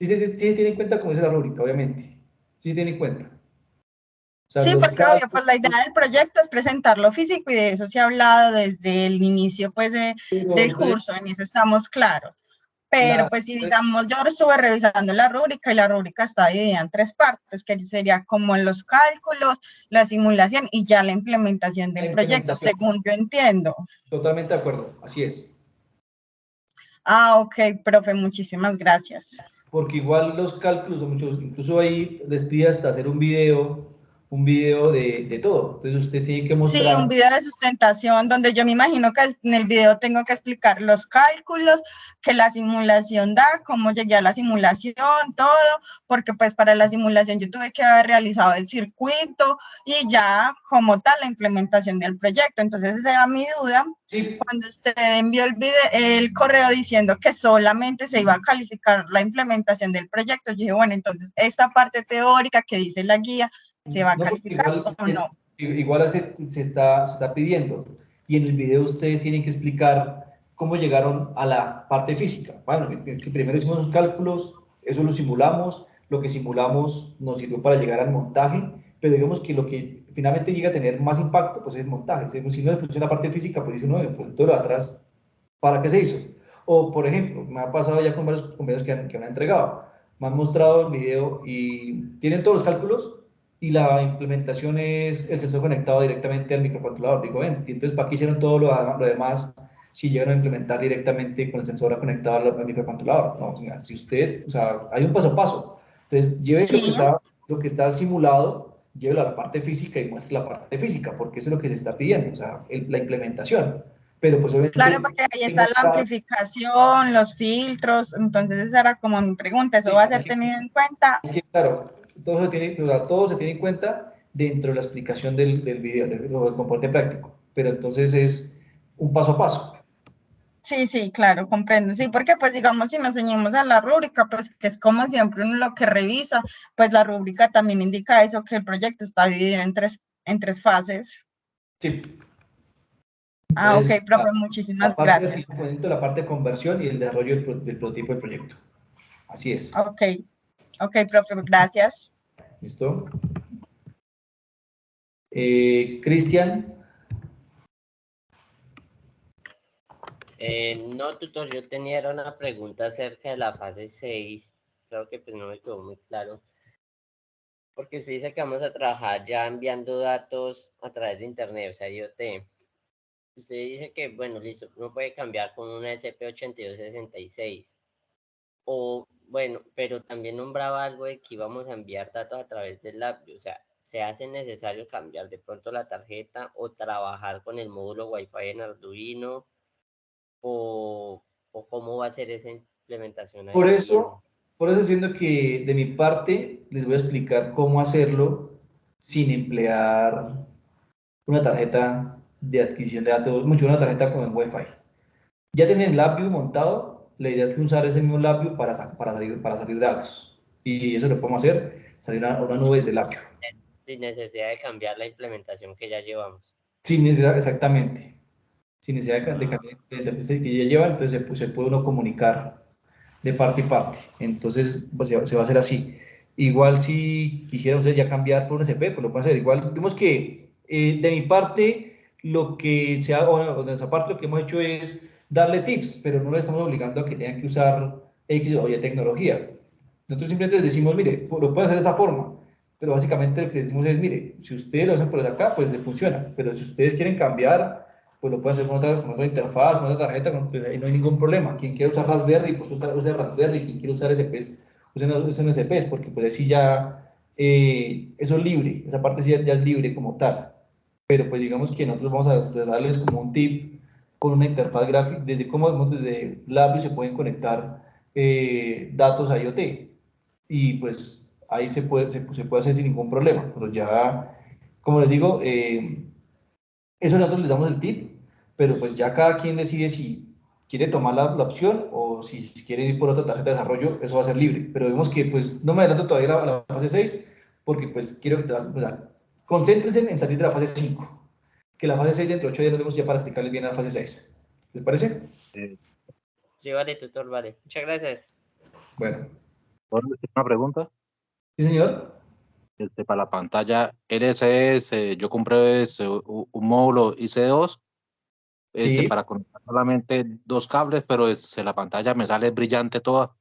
sí se tiene en cuenta como dice la rúbrica, obviamente. Sí se tiene en cuenta. O sea, Sí, los porque obvio, cálculos, pues la idea del proyecto es presentarlo físico y de eso se ha hablado desde el inicio pues del curso, en eso estamos claros. Pero pues si digamos, yo estuve revisando la rúbrica y la rúbrica está dividida en tres partes, que sería como los cálculos, la simulación y ya la implementación del proyecto, según yo entiendo. Totalmente de acuerdo, así es. Ah, ok, profe, muchísimas gracias. Porque igual los cálculos son muchos, incluso ahí les pide hasta hacer un video de todo. Entonces ustedes tienen que mostrar. Sí, un video de sustentación donde yo me imagino que en el video tengo que explicar los cálculos, que la simulación da, cómo llegué a la simulación, todo, porque pues para la simulación yo tuve que haber realizado el circuito y ya como tal la implementación del proyecto. Entonces esa era mi duda. Sí. Cuando usted envió el correo diciendo que solamente se iba a calificar la implementación del proyecto, yo dije, bueno, entonces esta parte teórica que dice la guía, ¿se va a calificar o no? Igual se está pidiendo. Y en el video ustedes tienen que explicar cómo llegaron a la parte física. Bueno, es que primero hicimos los cálculos, eso lo simulamos, lo que simulamos nos sirvió para llegar al montaje, pero digamos que lo que finalmente llega a tener más impacto, pues es el montaje. Si no funciona la parte física, pues dice uno, pues todo lo de atrás, ¿para qué se hizo? O, por ejemplo, me ha pasado ya con varios compañeros que me han entregado, me han mostrado el video y tienen todos los cálculos, y la implementación es el sensor conectado directamente al microcontrolador. Digo, ven, y entonces, ¿para qué hicieron todo lo demás si llegan a implementar directamente con el sensor conectado al microcontrolador? No, si usted, o sea, hay un paso a paso. Entonces, lleve sí. lo que está simulado, llévelo a la parte física y muestre la parte física, porque eso es lo que se está pidiendo, o sea, la implementación. Pero pues obviamente... Claro, porque ahí está la amplificación, los filtros, entonces esa era como mi pregunta, ¿eso va a ser tenido en cuenta? Claro, todo se tiene en cuenta dentro de la explicación del video, del componente práctico, pero entonces es un paso a paso. Sí, sí, claro, comprendo. Sí, porque pues digamos, si nos ceñimos a la rúbrica, pues que es como siempre uno lo que revisa, pues la rúbrica también indica eso, que el proyecto está dividido en tres fases. Sí. Ah, ok, Entonces, profe, muchísimas la parte de gracias. adquisición, la parte de conversión y el desarrollo del prototipo del proyecto. Así es. Ok, ok, profe, gracias. ¿Listo? Cristian. No, tutor, yo tenía una pregunta acerca de la fase 6. Creo que pues no me quedó muy claro. Porque se dice que vamos a trabajar ya enviando datos a través de internet, o sea, IoT. Usted dice que, bueno, listo, uno puede cambiar con una SP8266. O, bueno, pero también nombraba algo de que íbamos a enviar datos a través del labio. O sea, ¿se hace necesario cambiar de pronto la tarjeta o trabajar con el módulo Wi-Fi en Arduino? ¿O cómo va a ser esa implementación Por ahí en... eso, por eso siento que de mi parte les voy a explicar cómo hacerlo sin emplear una tarjeta de adquisición de datos, mucho una tarjeta con el Wi-Fi. Ya tienen el LabVIEW montado, la idea es que usar ese mismo LabVIEW para salir datos. Y eso lo podemos hacer, salir a una nube desde LabVIEW. sin necesidad de cambiar la implementación que ya llevamos? Sin necesidad, exactamente. Sin necesidad de cambiar la interfaz que ya lleva, entonces se puede uno comunicar de parte y parte. Entonces pues, se va a hacer así. Igual si quisiera ustedes ya cambiar por un SP, pues lo pueden hacer. Igual, digamos que de mi parte, lo que se ha, o de nuestra parte, lo que hemos hecho es darle tips, pero no le estamos obligando a que tengan que usar X o Y tecnología. Nosotros simplemente les decimos, mire, lo pueden hacer de esta forma, pero básicamente lo que decimos es, mire, si ustedes lo hacen por acá, pues les funciona, pero si ustedes quieren cambiar, pues lo pueden hacer con otra interfaz, con otra tarjeta, pues ahí no hay ningún problema. Quien quiera usar Raspberry, pues use Raspberry, quien quiera usar SPs, usen SPs, porque pues así ya, eso es libre, esa parte sí ya es libre como tal. Pero pues digamos que nosotros vamos a darles como un tip con una interfaz gráfica, desde cómo desde Labio se pueden conectar datos a IoT. Y pues ahí se puede hacer sin ningún problema, pero ya, como les digo, eso nosotros les damos el tip, pero pues ya cada quien decide si quiere tomar la opción o si quiere ir por otra tarjeta de desarrollo, eso va a ser libre. Pero vemos que pues no me adelanto todavía a la fase 6 porque pues quiero que te vas, o sea, concéntrense en salir de la fase 5, que la fase 6 dentro de 8 días nos vemos ya para explicarles bien la fase 6. ¿Les parece? Sí, vale, tutor, vale. Muchas gracias. Bueno. Una pregunta. ¿Sí, señor? Para la pantalla LCS, yo compré un módulo IC2 Sí. para conectar solamente dos cables, pero la pantalla me sale brillante toda.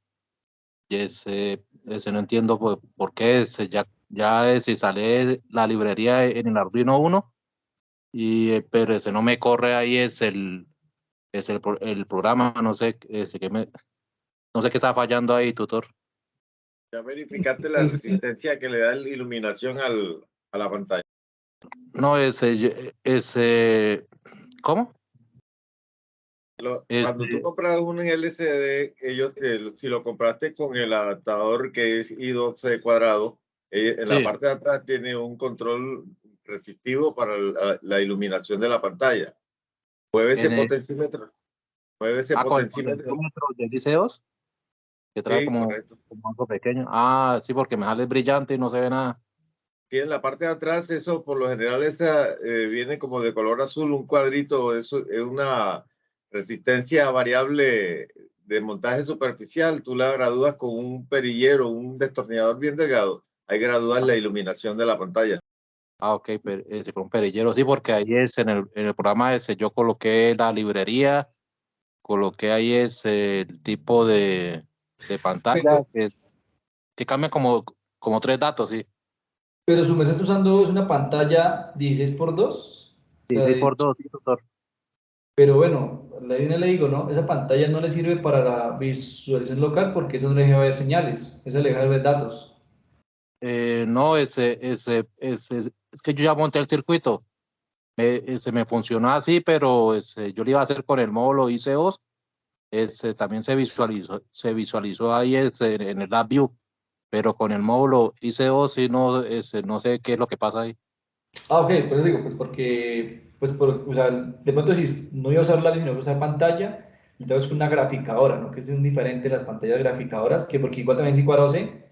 Y ese no entiendo por qué. Si sale la librería en el Arduino 1, pero ese no me corre ahí, el programa, no sé, no sé qué está fallando ahí, tutor. Ya verificaste la resistencia que le da la iluminación a la pantalla. No, ¿cómo? Cuando tú compras un LCD, si lo compraste con el adaptador que es I12 cuadrado, en la Sí. parte de atrás tiene un control resistivo para la iluminación de la pantalla. Mueve ese potenciómetro. Mueve ese potenciómetro. ¿Con el potenciómetro del IC2? Que trae Sí, como algo pequeño. Ah, sí, porque me sale brillante y no se ve nada. Sí, en la parte de atrás, eso por lo general viene como de color azul, un cuadrito, eso es una resistencia variable de montaje superficial. Tú la gradúas con un perillero, un destornillador bien delgado. Ahí gradúas la iluminación de la pantalla. Ah, ok, con un perillero, sí, porque ahí en el programa ese yo coloqué la librería, coloqué ahí el tipo de pantalla que cambia como tres datos, sí. Pero su mesa está usando es una pantalla 16x2. 16x2, sí, doctor. Pero bueno, le digo, ¿no? Esa pantalla no le sirve para la visualización local porque esa no le deja ver señales, esa le deja ver datos. No, es que yo ya monté el circuito. Me funcionó así, pero yo lo iba a hacer con el módulo IC2. También se visualizó ahí en el LabVIEW, pero con el módulo IC2 sí no sé qué es lo que pasa ahí. Ah, ok, por eso digo, pues porque, o sea, de pronto si no iba a usar lápiz, sino iba a usar pantalla, Entonces, una graficadora, ¿no? Que es un diferente de las pantallas graficadoras, que porque igual también sí conoce,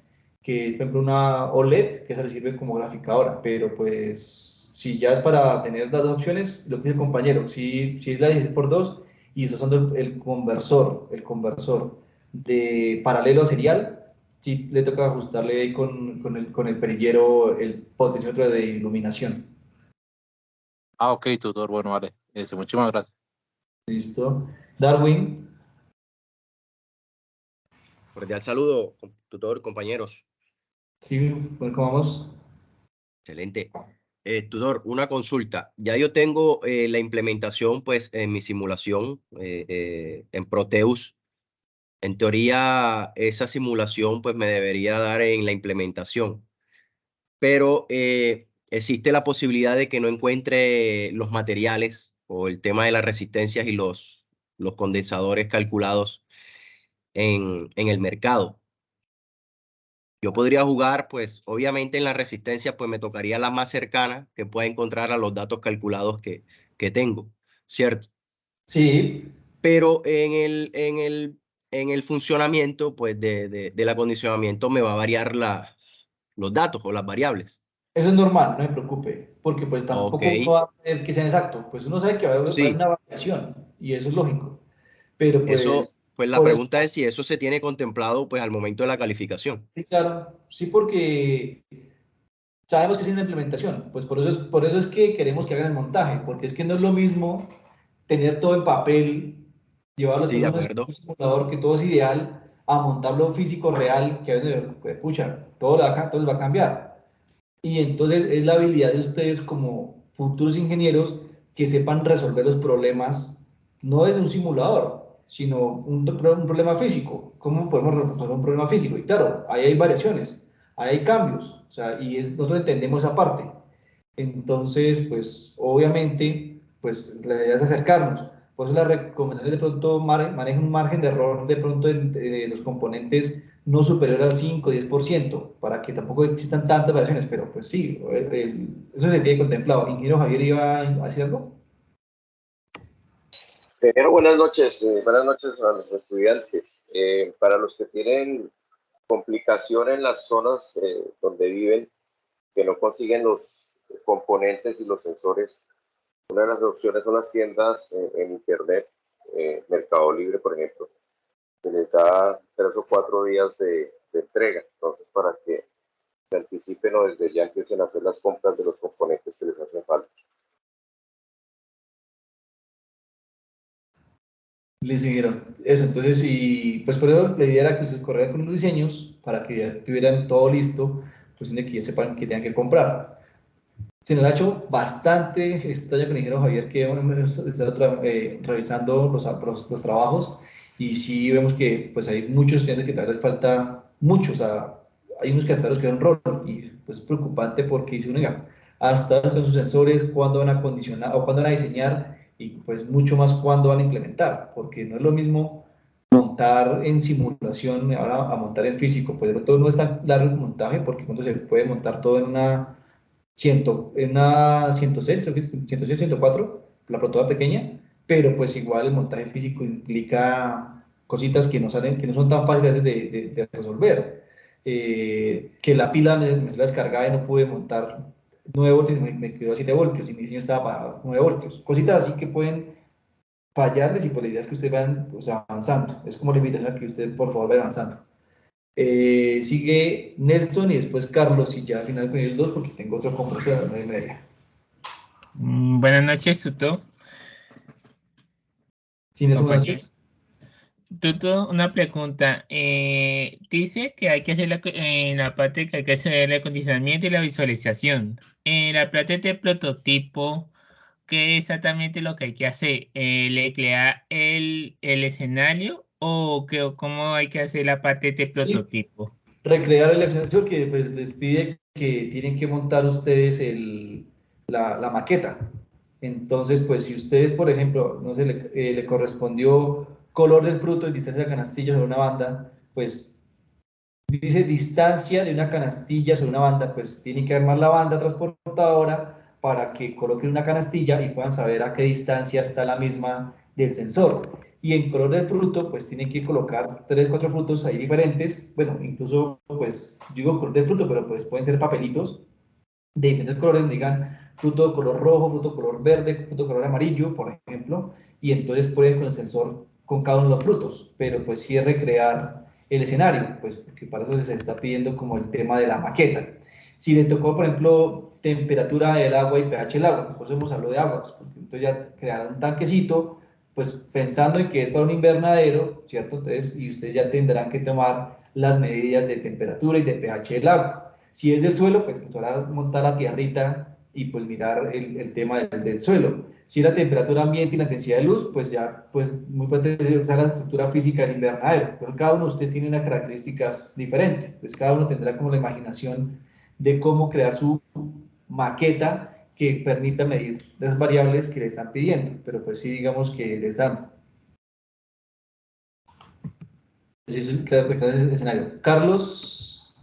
que es, por ejemplo, una OLED, que esa le sirve como graficadora, pero pues, si ya es para tener las dos opciones, lo que dice el compañero, si es la 16x2 y está usando el conversor de paralelo a serial, sí le toca ajustarle ahí con el perillero el potenciómetro de iluminación. Ah, ok, tutor, bueno, vale. Muchísimas gracias. Listo. Darwin. Cordial saludo, tutor, compañeros. Sí, bueno, ¿cómo vamos? Excelente. Tutor, una consulta. Ya yo tengo la implementación, pues, en mi simulación en Proteus. En teoría, esa simulación, pues, me debería dar en la implementación. Pero existe la posibilidad de que no encuentre los materiales o el tema de las resistencias y los condensadores calculados en el mercado. Yo podría jugar, pues obviamente en la resistencia, pues me tocaría la más cercana que pueda encontrar a los datos calculados que tengo, ¿cierto? Sí, Pero en el funcionamiento, pues del acondicionamiento me va a variar los datos o las variables. eso es normal, no me preocupe, porque pues Ok, tampoco uno va a tener que sean exacto, pues uno sabe que va a haber sí, una variación y eso es lógico, pero eso, pues pues la por eso, pregunta es si eso se tiene contemplado, pues al momento de la calificación. sí, claro, sí, porque sabemos que es una implementación, pues por eso es que queremos que hagan el montaje, porque es que no es lo mismo tener todo en papel, llevarlo Sí, después de a acuerdo. un simulador que todo es ideal, a montarlo físico real, que a veces, pues, pucha, todo les va a cambiar. Y entonces es la habilidad de ustedes como futuros ingenieros que sepan resolver los problemas, no desde un simulador, sino un problema físico. ¿Cómo podemos resolver un problema físico? Y claro, ahí hay variaciones, ahí hay cambios, o sea, nosotros entendemos esa parte. Entonces, pues obviamente, pues la idea es acercarnos. Por eso las recomendaciones de pronto manejan un margen de error de pronto de los componentes no superior al 5 o 10%, para que tampoco existan tantas variaciones, pero pues sí, eso se tiene contemplado. Ingeniero Javier, ¿iba a decir algo? Primero, buenas noches a los estudiantes. Para los que tienen complicación en las zonas donde viven, que no consiguen los componentes y los sensores, una de las opciones son las tiendas en Internet, Mercado Libre, por ejemplo, que les da 3 o 4 días de entrega. Entonces, para que se anticipen o desde ya empiecen a hacer las compras de los componentes que les hacen falta. Listo, ingeniero. Eso, entonces, y pues por eso la idea era que ustedes corrieran con los diseños para que ya tuvieran todo listo, pues de que ya sepan que tengan que comprar. Se nos ha hecho bastante extraño con el ingeniero Javier que hemos estado revisando los trabajos y sí vemos que pues hay muchos estudiantes que tal vez falta mucho, o sea, hay unos que hasta los quedan rol y pues es preocupante porque dice uno, "Oiga, hasta con sus sensores, cuándo van a acondicionar o cuándo van a diseñar y pues mucho más cuándo van a implementar, porque no es lo mismo montar en simulación ahora a montar en físico, pues de pronto no es tan largo el montaje porque cuando se puede montar todo en en una 106, creo que es 106, 104, la prototipo pequeña, pero pues igual el montaje físico implica cositas que no salen, que no son tan fáciles de resolver. Que la pila me se la descargaba y no pude montar 9 voltios, me quedó a 7 voltios y mi diseño estaba para 9 voltios. Cositas así que pueden fallarles y por la idea es que ustedes vayan, o sea, avanzando. Es como la invitación a que ustedes por favor vayan avanzando. Sigue Nelson y después Carlos y ya al final con ellos dos porque tengo otro compromiso a las 9:30. Buenas noches, Tuto. Sí, Nelson, buenas Compañero. noches. Tuto, una pregunta. Dice que hay que hacer en la parte que hay que hacer el acondicionamiento y la visualización. En la parte de prototipo, ¿qué es exactamente lo que hay que hacer? ¿Le crea el escenario o cómo hay que hacer la parte de Sí, prototipo? recrear el escenario que pues, les pide que tienen que montar ustedes la maqueta. Entonces, pues si ustedes, por ejemplo, no sé, le correspondió color del fruto y distancia de canastillo sobre una banda, pues dice distancia de una canastilla sobre una banda, pues tienen que armar la banda transportadora para que coloquen una canastilla y puedan saber a qué distancia está la misma del sensor. y en color del fruto, pues tiene que colocar 3, 4 frutos ahí diferentes, bueno, incluso, pues, digo color del fruto, pero pues pueden ser papelitos de diferentes colores, digan fruto de color rojo, fruto de color verde, fruto de color amarillo, por ejemplo, y entonces pueden con el sensor con cada uno de los frutos, pero pues sí es recrear el escenario, pues porque para eso se está pidiendo como el tema de la maqueta. Si le tocó, por ejemplo, temperatura del agua y pH del agua, por eso hemos hablado de agua, pues, porque entonces ya crearán un tanquecito, pues pensando en que es para un invernadero, ¿cierto? Entonces, y ustedes ya tendrán que tomar las medidas de temperatura y de pH del agua. Si es del suelo, pues ahora montar la tierrita y pues mirar el tema del suelo. Si la temperatura ambiente y la intensidad de luz, pues ya, pues muy puede usar la estructura física del invernadero. Pero cada uno de ustedes tiene unas características diferentes. Entonces cada uno tendrá como la imaginación de cómo crear su maqueta que permita medir las variables que le están pidiendo. Pero pues sí, digamos que les dan. Ese es el escenario. Carlos.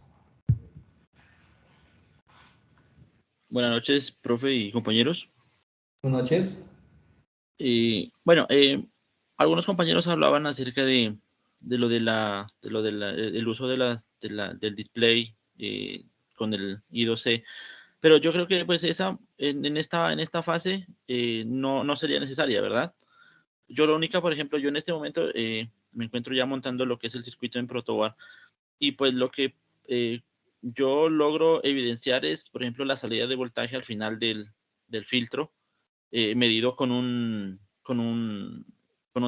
Buenas noches, profe y compañeros. Buenas noches. Bueno, algunos compañeros hablaban acerca de el uso del display con el I2C, pero yo creo que pues en esta fase no sería necesaria, ¿verdad? Yo lo única, por ejemplo, yo en este momento me encuentro ya montando lo que es el circuito en Protobar, y pues lo que yo logro evidenciar es, por ejemplo, la salida de voltaje al final del filtro, medido con un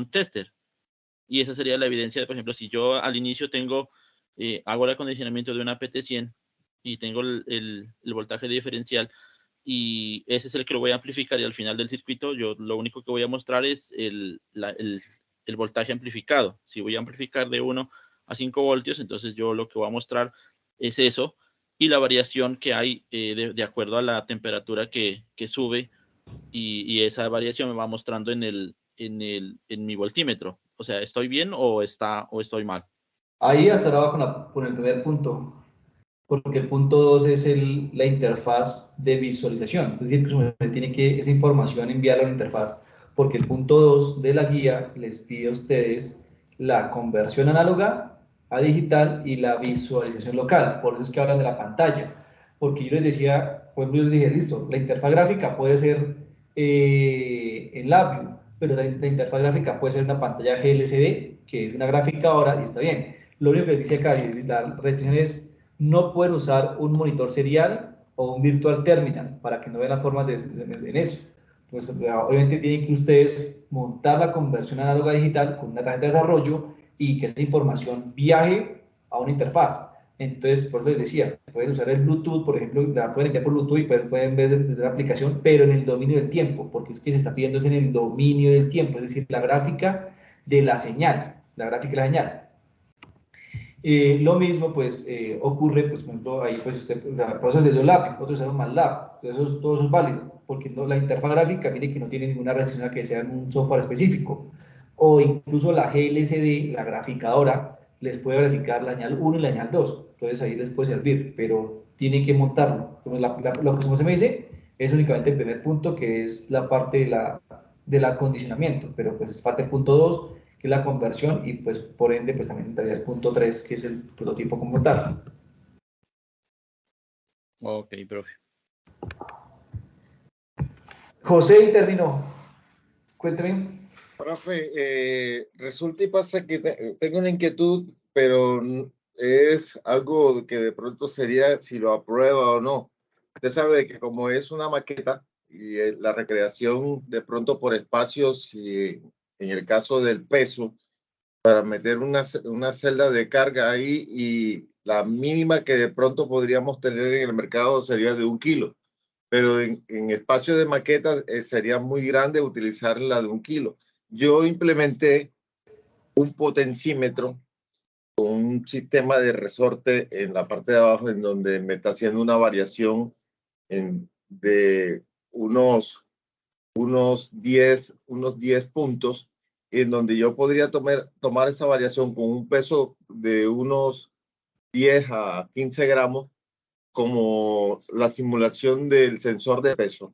tester. Y esa sería la evidencia de, por ejemplo, si yo al inicio hago el acondicionamiento de una PT100 y tengo el voltaje diferencial, y ese es el que lo voy a amplificar, y al final del circuito yo lo único que voy a mostrar es el voltaje amplificado. Si voy a amplificar de 1 a 5 voltios, entonces yo lo que voy a mostrar es eso, y la variación que hay de acuerdo a la temperatura que sube, y esa variación me va mostrando en mi voltímetro. O sea, ¿estoy bien o estoy mal? Ahí hasta ahora va con el primer punto, porque el punto 2 es la interfaz de visualización, es decir, que usted tiene que esa información enviarla a la interfaz, porque el punto 2 de la guía les pide a ustedes la conversión análoga a digital y la visualización local. Por eso es que hablan de la pantalla, porque yo les decía, pues yo les dije, listo, la interfaz gráfica puede ser en LabVIEW, pero la interfaz gráfica puede ser una pantalla GLCD, que es una gráfica ahora y está bien. Lo único que dice acá, la restricción es no pueden usar un monitor serial o un virtual terminal para que no vean las formas en eso. Pues obviamente tienen que ustedes montar la conversión análoga digital con una tarjeta de desarrollo y que esa información viaje a una interfaz. Entonces, por eso les decía, pueden usar el Bluetooth, por ejemplo, la pueden enviar por Bluetooth y pueden ver desde la aplicación, pero en el dominio del tiempo, porque es que se está pidiendo en el dominio del tiempo, es decir, la gráfica de la señal, la gráfica de la señal. Lo mismo pues ocurre, pues por ejemplo, ahí pues usted, por eso les dio LAP, otros usaron MATLAB, entonces todo eso es válido, porque no, la interfaz gráfica, mire que no tiene ninguna restricción a que sea en un software específico, o incluso la GLCD, la graficadora, les puede graficar la señal 1 y la señal 2, entonces ahí les puede servir, pero tienen que montarlo. Lo que se me dice es únicamente el primer punto, que es la parte del acondicionamiento, pero pues falta el punto 2, que es la conversión, y pues por ende pues también entraría el punto 3, que es el prototipo como tal. Ok, profe. José terminó. Cuénteme. Profe, resulta y pasa que tengo una inquietud, pero es algo que de pronto sería si lo aprueba o no. Usted sabe de que como es una maqueta y la recreación de pronto por espacios, y en el caso del peso, para meter una celda de carga ahí, y la mínima que de pronto podríamos tener en el mercado sería de 1 kilo, pero en espacio de maqueta sería muy grande utilizar la de 1 kilo. Yo implementé un potencímetro con un sistema de resorte en la parte de abajo, en donde me está haciendo una variación de unos 10 puntos, en donde yo podría tomar esa variación con un peso de unos 10 a 15 gramos como la simulación del sensor de peso.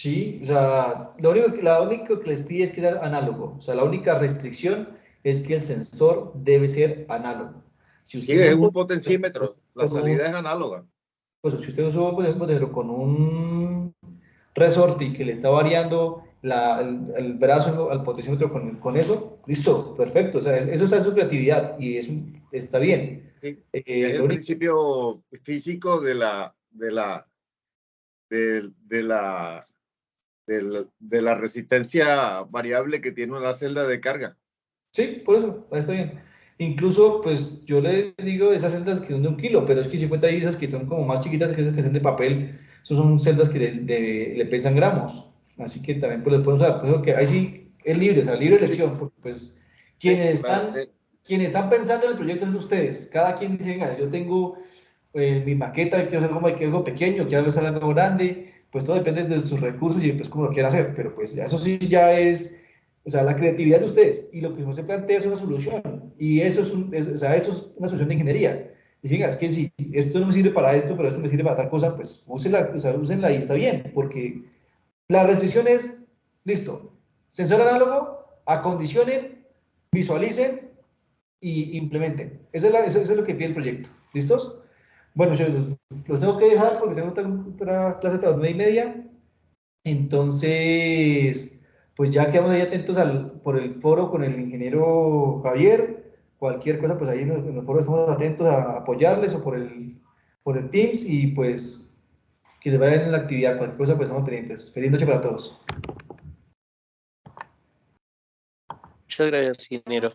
Sí, o sea, lo único que les pide es que sea análogo. O sea, la única restricción es que el sensor debe ser análogo. Si Sí, usted es usa un un potencímetro. La con salida es análoga. pues, si usted usa un potenciómetro con un resorte que le está variando el brazo al potenciómetro con eso, listo, perfecto. O sea, eso está en su creatividad y eso está bien. Sí. Es Lo el único, principio físico de la resistencia variable que tiene una celda de carga. sí, por eso, está bien. Incluso, pues yo le digo esas celdas que son de 1 kilo, pero es que 50 hay esas que son como más chiquitas que esas que son de papel, esas son celdas que le pesan gramos, así que también pues los pueden usar. Por eso que ahí sí es libre, o sea, libre elección, porque pues quienes están, quienes están pensando en el proyecto son ustedes. Cada quien dice, venga, yo tengo mi maqueta, quiero hacer algo pequeño, quiero hacer algo grande, pues todo depende de sus recursos y pues cómo lo quiera hacer, pero pues ya eso sí ya es, o sea, la creatividad de ustedes y lo que usted plantea es una solución y eso o sea, eso es una solución de ingeniería. Y diga, es que si esto no me sirve para esto, pero esto me sirve para tal cosa, pues úsenla, o sea, úsenla y está bien, porque la restricción es, listo, sensor análogo, acondicionen, visualicen y implementen. Eso es lo que pide el proyecto. ¿Listos? Bueno, yo los tengo que dejar porque tengo otra clase a las 9:30. Entonces, pues ya quedamos ahí atentos por el foro con el ingeniero Javier. Cualquier cosa, pues ahí en los foros estamos atentos a apoyarles o por el Teams y pues que les vaya bien en la actividad. Cualquier cosa, pues estamos pendientes. Feliz noche para todos. Muchas gracias, ingeniero.